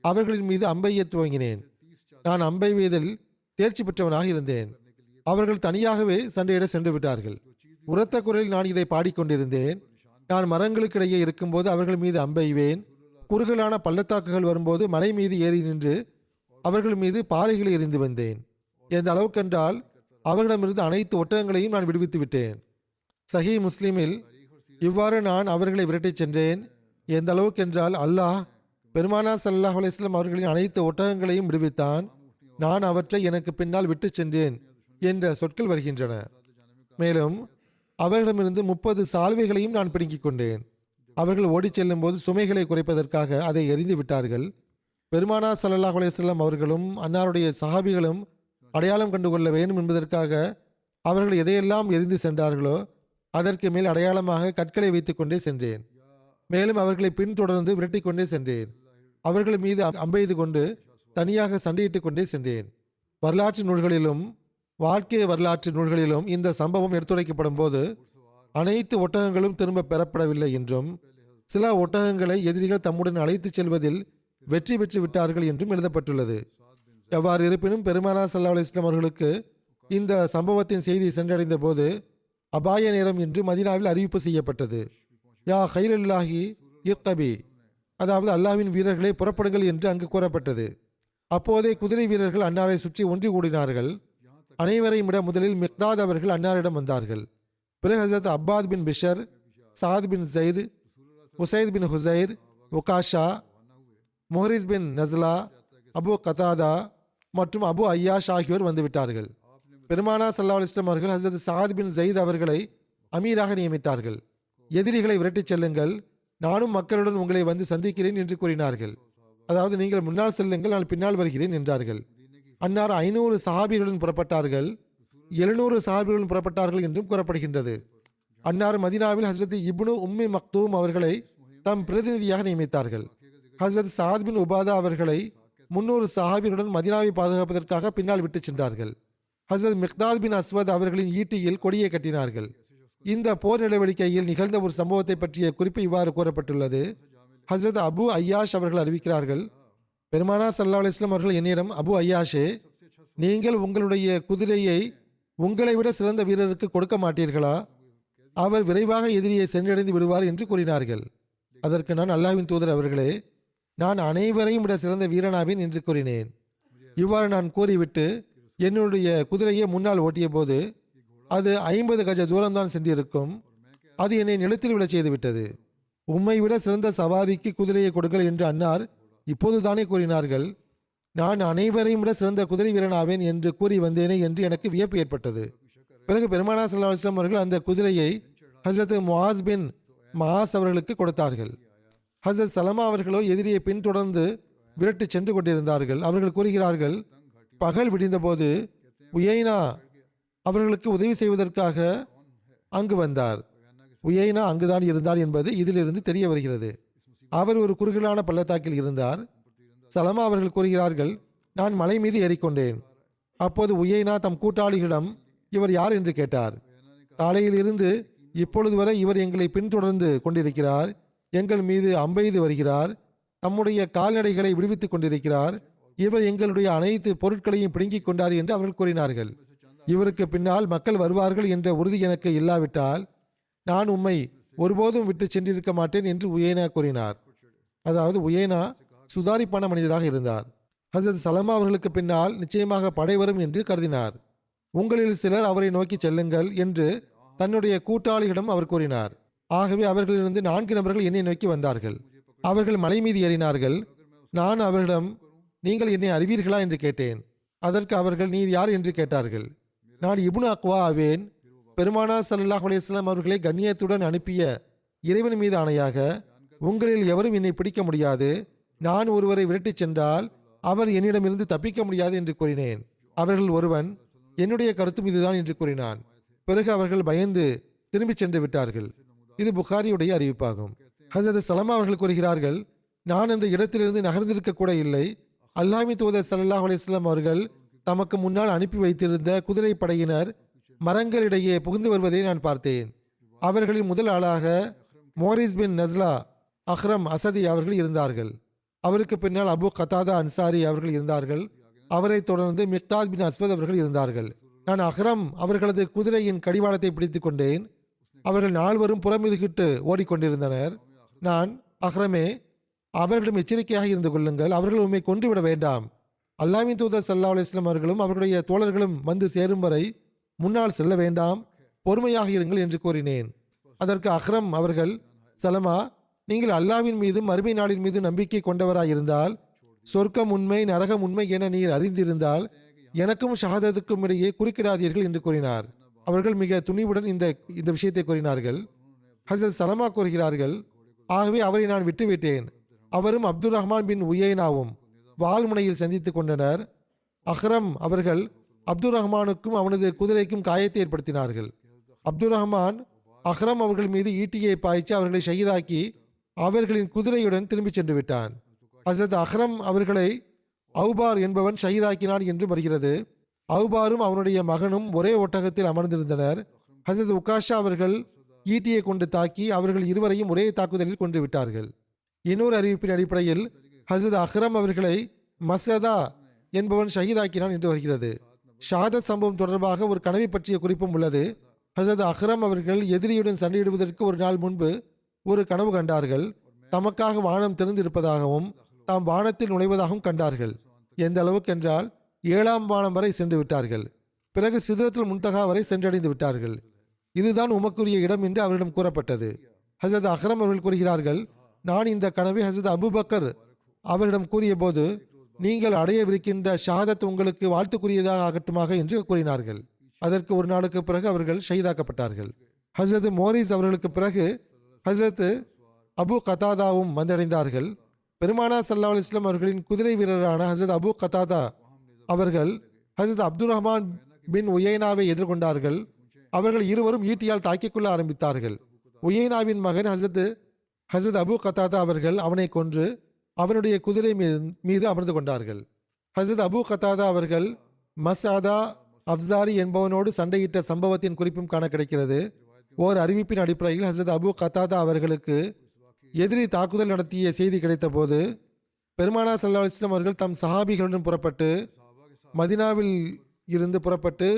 அவர்களின் மீது அம்பெய்ய துவங்கினேன். நான் அம்பை வீதில் தேர்ச்சி பெற்றவனாக இருந்தேன். அவர்கள் தனியாகவே சண்டையிட சென்று விட்டார்கள். உரத்த குரலில் நான் இதை பாடிக்கொண்டிருந்தேன். நான் மரங்களுக்கிடையே இருக்கும்போது அவர்கள் மீது அம்பெய்வேன். குறுகலான பள்ளத்தாக்குகள் வரும்போது மலை மீது ஏறி நின்று அவர்கள் மீது பாறைகளை எறிந்து வந்தேன். எந்த அளவுக்கென்றால் அவர்களிடமிருந்து அனைத்து ஒட்டகங்களையும் நான் விடுவித்து விட்டேன். சஹீ முஸ்லிமில் இவ்வாறு நான் அவர்களை விரட்டிச் சென்றேன். எந்த அளவுக்கென்றால் அல்லாஹ் பெருமானா ஸல்லல்லாஹு அலைஹி வஸல்லம் அவர்களின் அனைத்து ஒட்டகங்களையும் விடுவித்தான். நான் அவற்றை எனக்கு பின்னால் விட்டு சென்றேன் என்ற சொற்கள் வருகின்றன. மேலும் அவர்களிடமிருந்து 30 சால்வைகளையும் நான் பிடுங்கிக் கொண்டேன். அவர்கள் ஓடிச் செல்லும் போது சுமைகளை குறைப்பதற்காக அதை எறிந்து விட்டார்கள். பெருமானா ஸல்லல்லாஹு அலைஹி வஸல்லம் அவர்களும் அன்னாருடைய சஹாபிகளும் அடையாளம் கண்டுகொள்ள வேண்டும் என்பதற்காக அவர்கள் எதையெல்லாம் எரிந்து சென்றார்களோ அதற்கு மேல் அடையாளமாக கற்களை வைத்துக் கொண்டே சென்றேன். மேலும் அவர்களை பின்தொடர்ந்து விரட்டி கொண்டே சென்றேன். அவர்கள் மீது அம்பெய்து கொண்டு தனியாக சண்டையிட்டுக் கொண்டே சென்றேன். வரலாற்று நூல்களிலும் வாழ்க்கை வரலாற்று நூல்களிலும் இந்த சம்பவம் எடுத்துரைக்கப்படும் போது அனைத்து ஒட்டகங்களும் திரும்ப பெறப்படவில்லை என்றும் சில ஒட்டகங்களை எதிரிகள் தம்முடன் அழைத்துச் செல்வதில் வெற்றி பெற்று விட்டார்கள் என்றும் எழுதப்பட்டுள்ளது. எவ்வாறு இருப்பினும் பெருமானா ஸல்லல்லாஹு அலைஹி வஸல்லம் அவர்களுக்கு இந்த சம்பவத்தின் செய்தி சென்றடைந்த போது அபாய நேரம் என்று மதீனாவில் அறிவிப்பு செய்யப்பட்டது. யா கைலல்லாஹி இர்தபி, அதாவது அல்லாஹ்வின் வீரர்களை புறப்படுங்கள் என்று அங்கு கூறப்பட்டது. அப்போதே குதிரை வீரர்கள் அன்னாரை சுற்றி ஒன்று கூடினார்கள். அனைவரையும் விட முதலில் மிக்தாத் அவர்கள் அன்னாரிடம் வந்தார்கள். பிறகு ஹஸரத் அப்பாத் பின் பிஷர், சாத் பின் ஜெயித், உசைத் பின் ஹுசைர், உகாஷா, முஹரிஸ் பின் நஸ்லா, அபு கதாதா மற்றும் அபு ஐயாஷ் ஆகியோர் வந்துவிட்டார்கள். பெருமானா ஸல்லல்லாஹு அலைஹி வஸல்லம் அவர்கள் ஹஸரத் சாத் பின் ஜெயித் அவர்களை அமீராக நியமித்தார்கள். எதிரிகளை விரட்டிச் செல்லுங்கள், நானும் மக்களுடன் உங்களை வந்து சந்திக்கிறேன் என்று கூறினார்கள். அதாவது நீங்கள் முன்னால் செல்லுங்கள், நான் பின்னால் வருகிறேன் என்றார்கள். அன்னார் 500 சஹாபிகளுடன் புறப்பட்டார்கள். 700 சஹாபிகளுடன் புறப்பட்டார்கள் என்றும் கூறப்படுகின்றது. அன்னார் மதீனாவில் ஹஸரத் இப்னு உம்மி மக்தூம் அவர்களை தம் பிரதிநிதியாக நியமித்தார்கள். ஹஸரத் சாத் பின் உபாதா அவர்களை 300 சஹாபிகளுடன் மதீனாவை பாதுகாப்பதற்காக பின்னால் விட்டு சென்றார்கள். ஹஸரத் மிக்தாத் பின் அஸ்வத் அவர்களின் ஈட்டியில் கொடியை கட்டினார்கள். இந்த போர் நடவடிக்கையில் நிகழ்ந்த ஒரு சம்பவத்தை பற்றிய குறிப்பு இவ்வாறு கூறப்பட்டுள்ளது. ஹஸரத் அபு ஐயாஷ் அவர்கள் அறிவிக்கிறார்கள், பெருமானா ஸல்லல்லாஹு அலைஹி வஸல்லம் அவர்கள் என்னிடம், அபு ஐயாஷே, நீங்கள் உங்களுடைய குதிரையை உங்களை விட சிறந்த வீரருக்கு கொடுக்க மாட்டீர்களா? அவர் விரைவாக எதிரியை சென்றடைந்து விடுவார் என்று கூறினார்கள். அதற்கு நான், அல்லாஹ்வின் தூதர் அவர்களே, நான் அனைவரையும் விட சிறந்த வீரனாவேன் என்று கூறினேன். இவ்வாறு நான் கூறிவிட்டு என்னுடைய குதிரையை முன்னால் ஓட்டிய போது அது 50 கஜ தூரம்தான் சென்றிருக்கும். அது என்னை நிலத்தில் விட செய்துவிட்டது. உம்மை விட சிறந்த சவாரிக்கு குதிரையை கொடுங்கள் என்று அன்னார் இப்போது தானே கூறினார்கள். நான் அனைவரையும் விட சிறந்த குதிரை வீரனாவேன் என்று கூறி வந்தேனே என்று எனக்கு வியப்பு ஏற்பட்டது. பிறகு பெருமானார் ஸல்லல்லாஹு அலைஹி வஸல்லம் அவர்கள் அந்த குதிரையை ஹஜ்ரத் முஆஸ் பின் மஆஸ் அவர்களுக்கு கொடுத்தார்கள். ஹஜ்ரத் சலமா அவர்களோ எதிரியை பின்தொடர்ந்து விரட்டி சென்று கொண்டிருந்தார்கள். அவர்கள் கூறுகிறார்கள், பகல் விடிந்தபோது உயைனா அவர்களுக்கு உதவி செய்வதற்காக அங்கு வந்தார். உயைனா அங்குதான் இருந்தார் என்பது இதிலிருந்து தெரிய வருகிறது. அவர் ஒரு குறுகலான பள்ளத்தாக்கில் இருந்தார். சலமா அவர்கள் கூறுகிறார்கள், நான் மலை மீது ஏறிக்கொண்டேன். அப்போது உயைனா தம் கூட்டாளிகளிடம் இவர் யார் என்று கேட்டார். காலையில் இருந்து இப்பொழுது வரை இவர் எங்களை பின்தொடர்ந்து கொண்டிருக்கிறார். எங்கள் மீது அம்பெய்து வருகிறார். தம்முடைய கால்நடைகளை விடுவித்துக் கொண்டிருக்கிறார். இவர் எங்களுடைய அனைத்து பொருட்களையும் பிடுங்கிக் கொண்டார் என்று அவர்கள் கூறினார்கள். இவருக்கு பின்னால் மக்கள் வருவார்கள் என்ற உறுதி எனக்கு இல்லாவிட்டால் நான் உம்மை ஒருபோதும் விட்டு சென்றிருக்க மாட்டேன் என்று உயேனா கூறினார். அதாவது உயேனா சுதாரிப்பான மனிதராக இருந்தார். ஹசரத் சலமா அவர்களுக்கு பின்னால் நிச்சயமாக படை வரும் என்று கருதினார். உங்களில் சிலர் அவரை நோக்கி செல்லுங்கள் என்று தன்னுடைய கூட்டாளிகளிடம் அவர் கூறினார். ஆகவே அவர்களிலிருந்து 4 நபர்கள் என்னை நோக்கி வந்தார்கள். அவர்கள் மலை மீது ஏறினார்கள். நான் அவர்களிடம், நீங்கள் என்னை அறிவீர்களா என்று கேட்டேன். அதற்கு அவர்கள், நீர் யார் என்று கேட்டார்கள். நான் இப்னு அக்வா ஆவேன். பெருமானார் ஸல்லல்லாஹு அலைஹி வஸல்லம் அவர்களை கண்ணியத்துடன் அனுப்பிய இறைவன் மீது ஆணையாக உங்களில் எவரும் என்னை பிடிக்க முடியாது. நான் ஒருவரை விரட்டிச் சென்றால் அவர் என்னிடமிருந்து தப்பிக்க முடியாது என்று கூறினேன். அவர்கள் ஒருவன், என்னுடைய கருத்தும் இதுதான் என்று கூறினான். பிறகு அவர்கள் பயந்து திரும்பி சென்று விட்டார்கள். இது புகாரியுடைய அறிவிப்பாகும். ஹஸரத் சலமா அவர்கள் கூறுகிறார்கள், நான் அந்த இடத்திலிருந்து நகர்ந்திருக்க கூட இல்லை. அல்லாஹ்வின் தூதர் ஸல்லல்லாஹு அலைஹி வஸல்லம் அவர்கள் தமக்கு முன்னால் அனுப்பி வைத்திருந்த குதிரை படையினர் மரங்களிடையே புகுந்து வருவதை நான் பார்த்தேன். அவர்களின் முதல் ஆளாக மோரிஸ் பின் நஸ்லா அஹ்ரம் அசதி அவர்கள் இருந்தார்கள். அவருக்கு பின்னால் அபு கத்தாதா அன்சாரி அவர்கள் இருந்தார்கள். அவரை தொடர்ந்து மிக்தாத் பின் அஸ்வத் அவர்கள் இருந்தார்கள். நான் அஹ்ரம் அவர்களது குதிரையின் கடிவாளத்தை பிடித்துக் கொண்டேன். அவர்கள் 4 பேரும் புறமுதுகிட்டு ஓடிக்கொண்டிருந்தனர். நான், அஹ்ரமே, அவர்களிடம் எச்சரிக்கையாக இருந்து கொள்ளுங்கள். அவர்கள் உண்மை கொன்றுவிட வேண்டாம். அல்லாஹ்வின் தூதர் ஸல்லல்லாஹு அலைஹி வஸல்லம் அவர்களும் அவர்களுடைய தோழர்களும் வந்து சேரும் வரை முன்னால் செல்ல வேண்டாம், பொறுமையாக இருங்கள் என்று கூறினேன். அதற்கு அஹ்ரம் அவர்கள், சலமா, நீங்கள் அல்லாஹ்வின் மீதும் மறுமை நாளின் மீது நம்பிக்கை கொண்டவராயிருந்தால், சொர்க்கம் உண்மை நரகம் உண்மை என நீர் அறிந்திருந்தால் எனக்கும் ஷஹாதத்துக்கும் இடையே குறுக்கிடாதீர்கள் என்று கூறினார். அவர்கள் மிக துணிவுடன் இந்த விஷயத்தை கூறினார்கள். ஹஸரத் சலமா கூறுகிறார்கள், ஆகவே அவரை நான் விட்டுவிட்டேன். அவரும் அப்துல் ரஹ்மான் பின் உயைனாவும் வால்முனையில் சந்தித்துக் கொண்டனர். அஹ்ரம் அவர்கள் அப்துல் ரஹ்மானுக்கும் அவனது குதிரைக்கும் காயத்தை ஏற்படுத்தினார்கள். அப்துல் ரஹ்மான் அஹ்ரம் அவர்கள் மீது ஈட்டியை பாய்ச்சி அவர்களை ஷஹீதாக்கி அவர்களின் குதிரையுடன் திரும்பி சென்று விட்டான். ஹஸரத் அஹ்ரம் அவர்களை அவுபார் என்பவன் ஷஹீதாக்கினான் என்று வருகிறது. அவுபாரும் அவனுடைய மகனும் ஒரே ஒட்டகத்தில் அமர்ந்திருந்தனர். ஹஸரத் உகாஷா அவர்கள் ஈட்டியை கொண்டு தாக்கி அவர்கள் இருவரையும் ஒரே தாக்குதலில் கொண்டு விட்டார்கள். இன்னொரு அறிவிப்பின் அடிப்படையில் ஹஸரத் அஹ்ரம் அவர்களை மசதா என்பவன் ஷஹீதாக்கினான் என்று வருகிறது. ஷஹாதத் சம்பவம் தொடர்பாக ஒரு கனவை பற்றிய குறிப்பும் உள்ளது. ஹஸரத் அஹ்ரம் அவர்கள் எதிரியுடன் சண்டையிடுவதற்கு ஒரு நாள் முன்பு ஒரு கனவு கண்டார்கள். தமக்காக வானம் திறந்திருப்பதாகவும் தாம் வானத்தில் நுழைவதாகவும் கண்டார்கள். எந்த அளவுக்கு என்றால் 7ஆம் வானம் வரை சென்று விட்டார்கள். பிறகு சிதறத்தில் முன்தகா வரை சென்றடைந்து விட்டார்கள். இதுதான் உமக்குரிய இடம் என்று அவரிடம் கூறப்பட்டது. ஹஸரத் அஹ்ரம் அவர்கள் கூறுகிறார்கள், நான் இந்த கனவை ஹஸரத் அபூபக்கர் அவரிடம் கூறிய போது, நீங்கள் அடையவிருக்கின்ற ஷஹாதத் உங்களுக்கு வாழ்த்துக்குரியதாக ஆகட்டுமாக என்று கூறினார்கள். அதற்கு ஒரு நாளுக்கு பிறகு அவர்கள் ஷஹீதாக்கப்பட்டார்கள். ஹஸரத் மோரிஸ் அவர்களுக்கு பிறகு ஹஸரத் அபு கத்தாதாவும் வந்தடைந்தார்கள். பெருமானார் ஸல்லல்லாஹு அலைஹி வஸல்லம் அவர்களின் குதிரை வீரரான ஹஸரத் அபு கத்தாதா அவர்கள் ஹஸரத் அப்துல் ரஹ்மான் பின் உயைனாவை எதிர்கொண்டார்கள். அவர்கள் இருவரும் ஈட்டியால் தாக்கிக் கொள்ள ஆரம்பித்தார்கள். உயைனாவின் மகன் ஹஸரத் அபு கத்தாதா அவர்கள் அவனை கொன்று அவனுடைய குதிரை மீது அமர்ந்து கொண்டார்கள். ஹஸரத் அபு கத்தாதா அவர்கள் மஸ்அதா அப்சாரி என்பவனோடு சண்டையிட்ட சம்பவத்தின் குறிப்பும் காண கிடைக்கிறது. ஓர் அறிவிப்பின் அடிப்படையில் ஹஸரத் அபு கத்தாதா அவர்களுக்கு எதிரி தாக்குதல் நடத்திய செய்தி கிடைத்த போது பெருமானார் ஸல்லல்லாஹு அலைஹி வஸல்லம் அவர்கள் தம் சஹாபிகளுடன் புறப்பட்டு மதினாவில் இருந்து புறப்பட்டு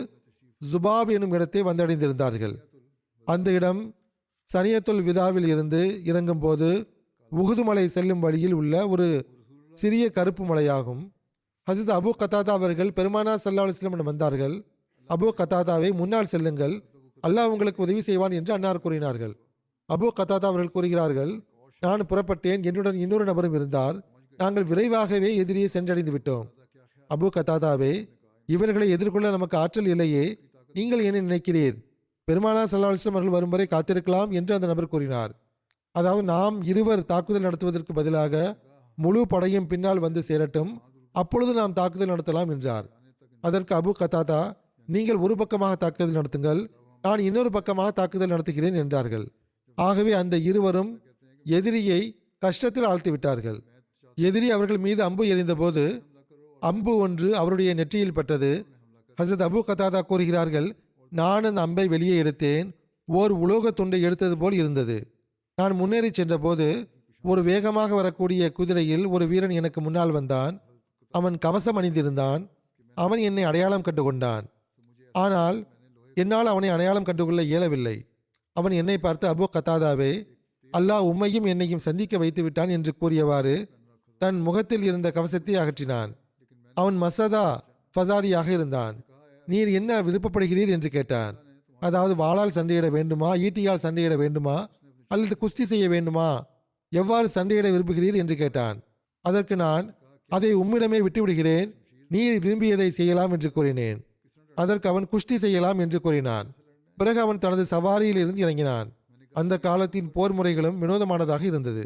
ஜுபாப் எனும் இடத்தை வந்தடைந்திருந்தார்கள். அந்த இடம் சனியத்துல் விதாவில் இருந்து இறங்கும்போது உகுது மலை செல்லும் வழியில் உள்ள ஒரு சிறிய கருப்பு மலையாகும். ஹசரத் அபு கத்தாதா அவர்கள் பெருமானா ஸல்லல்லாஹு அலைஹி வஸல்லம் வந்தார்கள். அபு கத்தாதாவை முன்னால் செல்லுங்கள், அல்லாஹ் உங்களுக்கு உதவி செய்வான் என்று அன்னார் கூறினார்கள். அபு கத்தாதா அவர்கள் கூறுகிறார்கள், நான் புறப்பட்டேன், என்னுடன் இன்னொரு நபரும் இருந்தார். நாங்கள் விரைவாகவே எதிரியை சென்றடைந்து விட்டோம். அபு கத்தாதாவே, இவர்களை எதிர்கொள்ள நமக்கு ஆற்றல் இல்லையே, நீங்கள் என்ன நினைக்கிறீர்? பெருமானா ஸல்லல்லாஹு அலைஹி வஸல்லம் அவர்கள் வரும் வரை காத்திருக்கலாம் என்று அந்த நபர் கூறினார். அதாவது நாம் இருவர் தாக்குதல் நடத்துவதற்கு பதிலாக முழு படையும் பின்னால் வந்து சேரட்டும், அப்பொழுது நாம் தாக்குதல் நடத்தலாம் என்றார். அதற்கு அபு கத்தாதா, நீங்கள் ஒரு பக்கமாக தாக்குதல் நடத்துங்கள், நான் இன்னொரு பக்கமாக தாக்குதல் நடத்துகிறேன் என்றார்கள். ஆகவே அந்த இருவரும் எதிரியை கஷ்டத்தில் ஆழ்த்தி விட்டார்கள். எதிரி அவர்கள் மீது அம்பு எறிந்தபோது அம்பு ஒன்று அவருடைய நெற்றியில் பட்டது. ஹசரத் அபு கத்தாதா கூறுகிறார்கள், நான் அந்த அம்பை வெளியே எடுத்தேன், ஓர் உலோக துண்டை எடுத்தது போல் இருந்தது. நான் முன்னேறி சென்றபோது ஒரு வேகமாக வரக்கூடிய குதிரையில் ஒரு வீரன் எனக்கு முன்னால் வந்தான். அவன் கவசம் அணிந்திருந்தான். அவன் என்னை அடையாளம் கண்டுகொண்டான். ஆனால் என்னால் அவனை அடையாளம் கண்டுகொள்ள இயலவில்லை. அவன் என்னை பார்த்து, அபு கத்தாதாவே, அல்லாஹ் உம்மையும் என்னையும் சந்திக்க வைத்து விட்டான் என்று கூறியவாறு தன் முகத்தில் இருந்த கவசத்தை அகற்றினான். அவன் மசதா ஃபசாரியாக இருந்தான். நீர் என்ன விருப்பப்படுகிறீர் என்று கேட்டான். அதாவது வாளால் சண்டையிட வேண்டுமா, ஈட்டியால் சண்டையிட வேண்டுமா, அல்லது குஸ்தி செய்ய வேண்டுமா, எவ்வாறு சண்டையிட விரும்புகிறீர் என்று கேட்டான். அதற்கு நான், அதை உம்மிடமே விட்டுவிடுகிறேன், நீர் விரும்பியதை செய்யலாம் என்று கூறினேன். அதற்கு அவன் குஸ்தி செய்யலாம் என்று கூறினான். பிறகு அவன் தனது சவாரியில் இருந்து இறங்கினான். அந்த காலத்தின் போர் முறைகளும் வினோதமானதாக இருந்தது.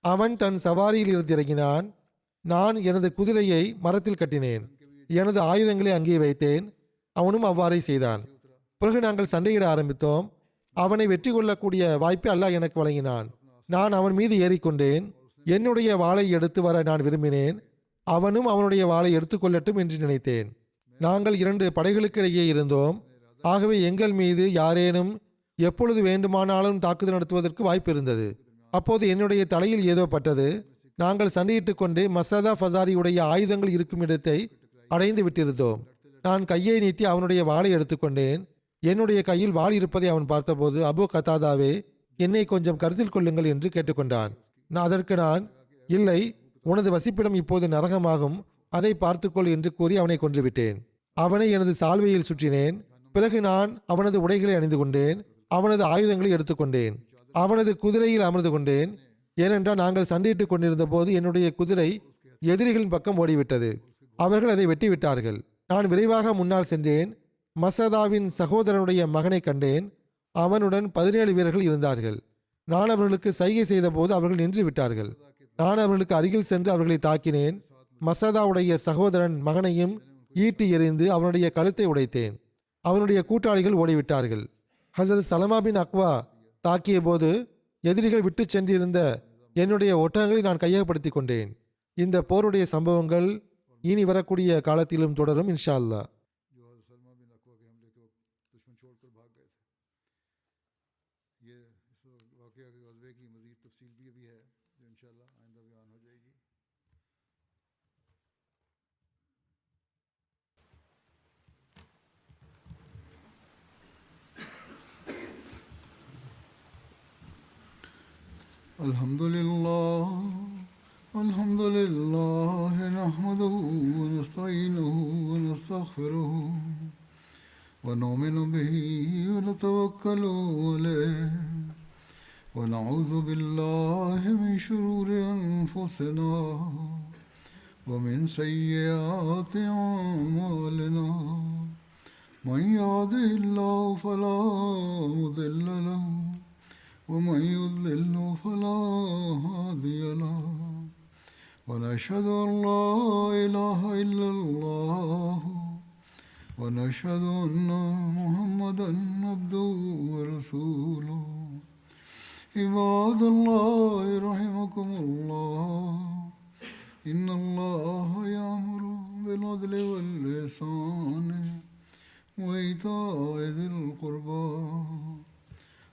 அவன் தன் சவாரியில் இருந்து இறங்கினான். நான் எனது குதிரையை மரத்தில் கட்டினேன், எனது ஆயுதங்களை அங்கே வைத்தேன். அவனும் அவ்வாறே செய்தான். பிறகு நாங்கள் சண்டையிட ஆரம்பித்தோம். அவனை வெற்றி கொள்ளக்கூடிய வாய்ப்பை அல்லாஹ் எனக்கு வழங்கினான். நான் அவன் மீது ஏறிக்கொண்டேன். என்னுடைய வாளை எடுத்து வர நான் விரும்பினேன். அவனும் அவனுடைய வாளை எடுத்துக்கொள்ளட்டும் என்று நினைத்தேன். நாங்கள் இரண்டு படைகளுக்கு இடையே இருந்தோம். ஆகவே எங்கள் மீது யாரேனும் எப்பொழுது வேண்டுமானாலும் தாக்குதல் நடத்துவதற்கு வாய்ப்பு இருந்தது. அப்போது என்னுடைய தலையில் ஏதோ பட்டது. நாங்கள் சண்டையிட்டுக் கொண்டே மசதா ஃபசாரியுடைய ஆயுதங்கள் இருக்கும் இடத்தை அடைந்து விட்டிருந்தோம். நான் கையை நீட்டி அவனுடைய வாளை எடுத்துக்கொண்டேன். என்னுடைய கையில் வாள் இருப்பதை அவன் பார்த்தபோது, அபு கத்தாதாவே, என்னை கொஞ்சம் கருத்தில் கொள்ளுங்கள் என்று கேட்டுக்கொண்டான். அதற்கு நான், இல்லை, உனது வசிப்பிடம் இப்போது நரகமாகும், அதை பார்த்துக்கொள் என்று கூறி அவனை கொன்றுவிட்டேன். அவனை எனது சால்வையில் சுற்றினேன். பிறகு நான் அவனது உடைகளை அணிந்து கொண்டேன். அவனது ஆயுதங்களை எடுத்துக்கொண்டேன். அவனது குதிரையில் அமர்ந்து கொண்டேன். ஏனென்றால் நாங்கள் சண்டையிட்டுக் கொண்டிருந்த போது என்னுடைய குதிரை எதிரிகளின் பக்கம் ஓடிவிட்டது. அவர்கள் அதை வெட்டிவிட்டார்கள். நான் விரைவாக முன்னால் சென்றேன். மசதாவின் சகோதரனுடைய மகனை கண்டேன். அவனுடன் 17 வீரர்கள் இருந்தார்கள். நான் அவர்களுக்கு சைகை செய்த போது அவர்கள் நின்று விட்டார்கள். நான் அவர்களுக்கு அருகில் சென்று அவர்களை தாக்கினேன். மசதாவுடைய சகோதரன் மகனையும் ஈட்டி எறிந்து அவனுடைய கழுத்தை உடைத்தேன். அவனுடைய கூட்டாளிகள் ஓடிவிட்டார்கள். ஹசரத் சலமா பின் அக்வா தாக்கிய போது எதிரிகள் விட்டு சென்றிருந்த என்னுடைய ஒட்டகங்களை நான் கையகப்படுத்தி கொண்டேன். இந்த போருடைய சம்பவங்கள் இனி வரக்கூடிய காலத்திலும் தொடரும் இன்ஷா அல்லாஹ். الحمد لله نحمده ونستعينه ونستغفره ونؤمن به ونتوكل عليه ونعوذ بالله من شرور أنفسنا ومن سيئات أعمالنا من يهده الله فلا مضل له ومن يضلل فلا هادي له ونشهد أن لا إله إلا الله ونشهد أن محمدا عبده ورسوله عباد الله رحمكم الله إن الله يأمر بالعدل والإحسان وإيتاء ذي القربى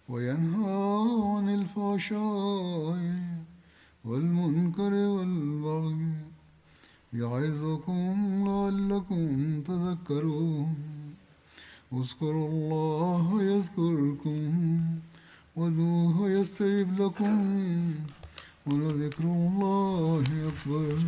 وينهى عن الفحشاء والمنكر والبغي يعظكم لعلكم تذكرون واذكروا الله يذكركم وادعوه يستجب لكم ولذكر الله أكبر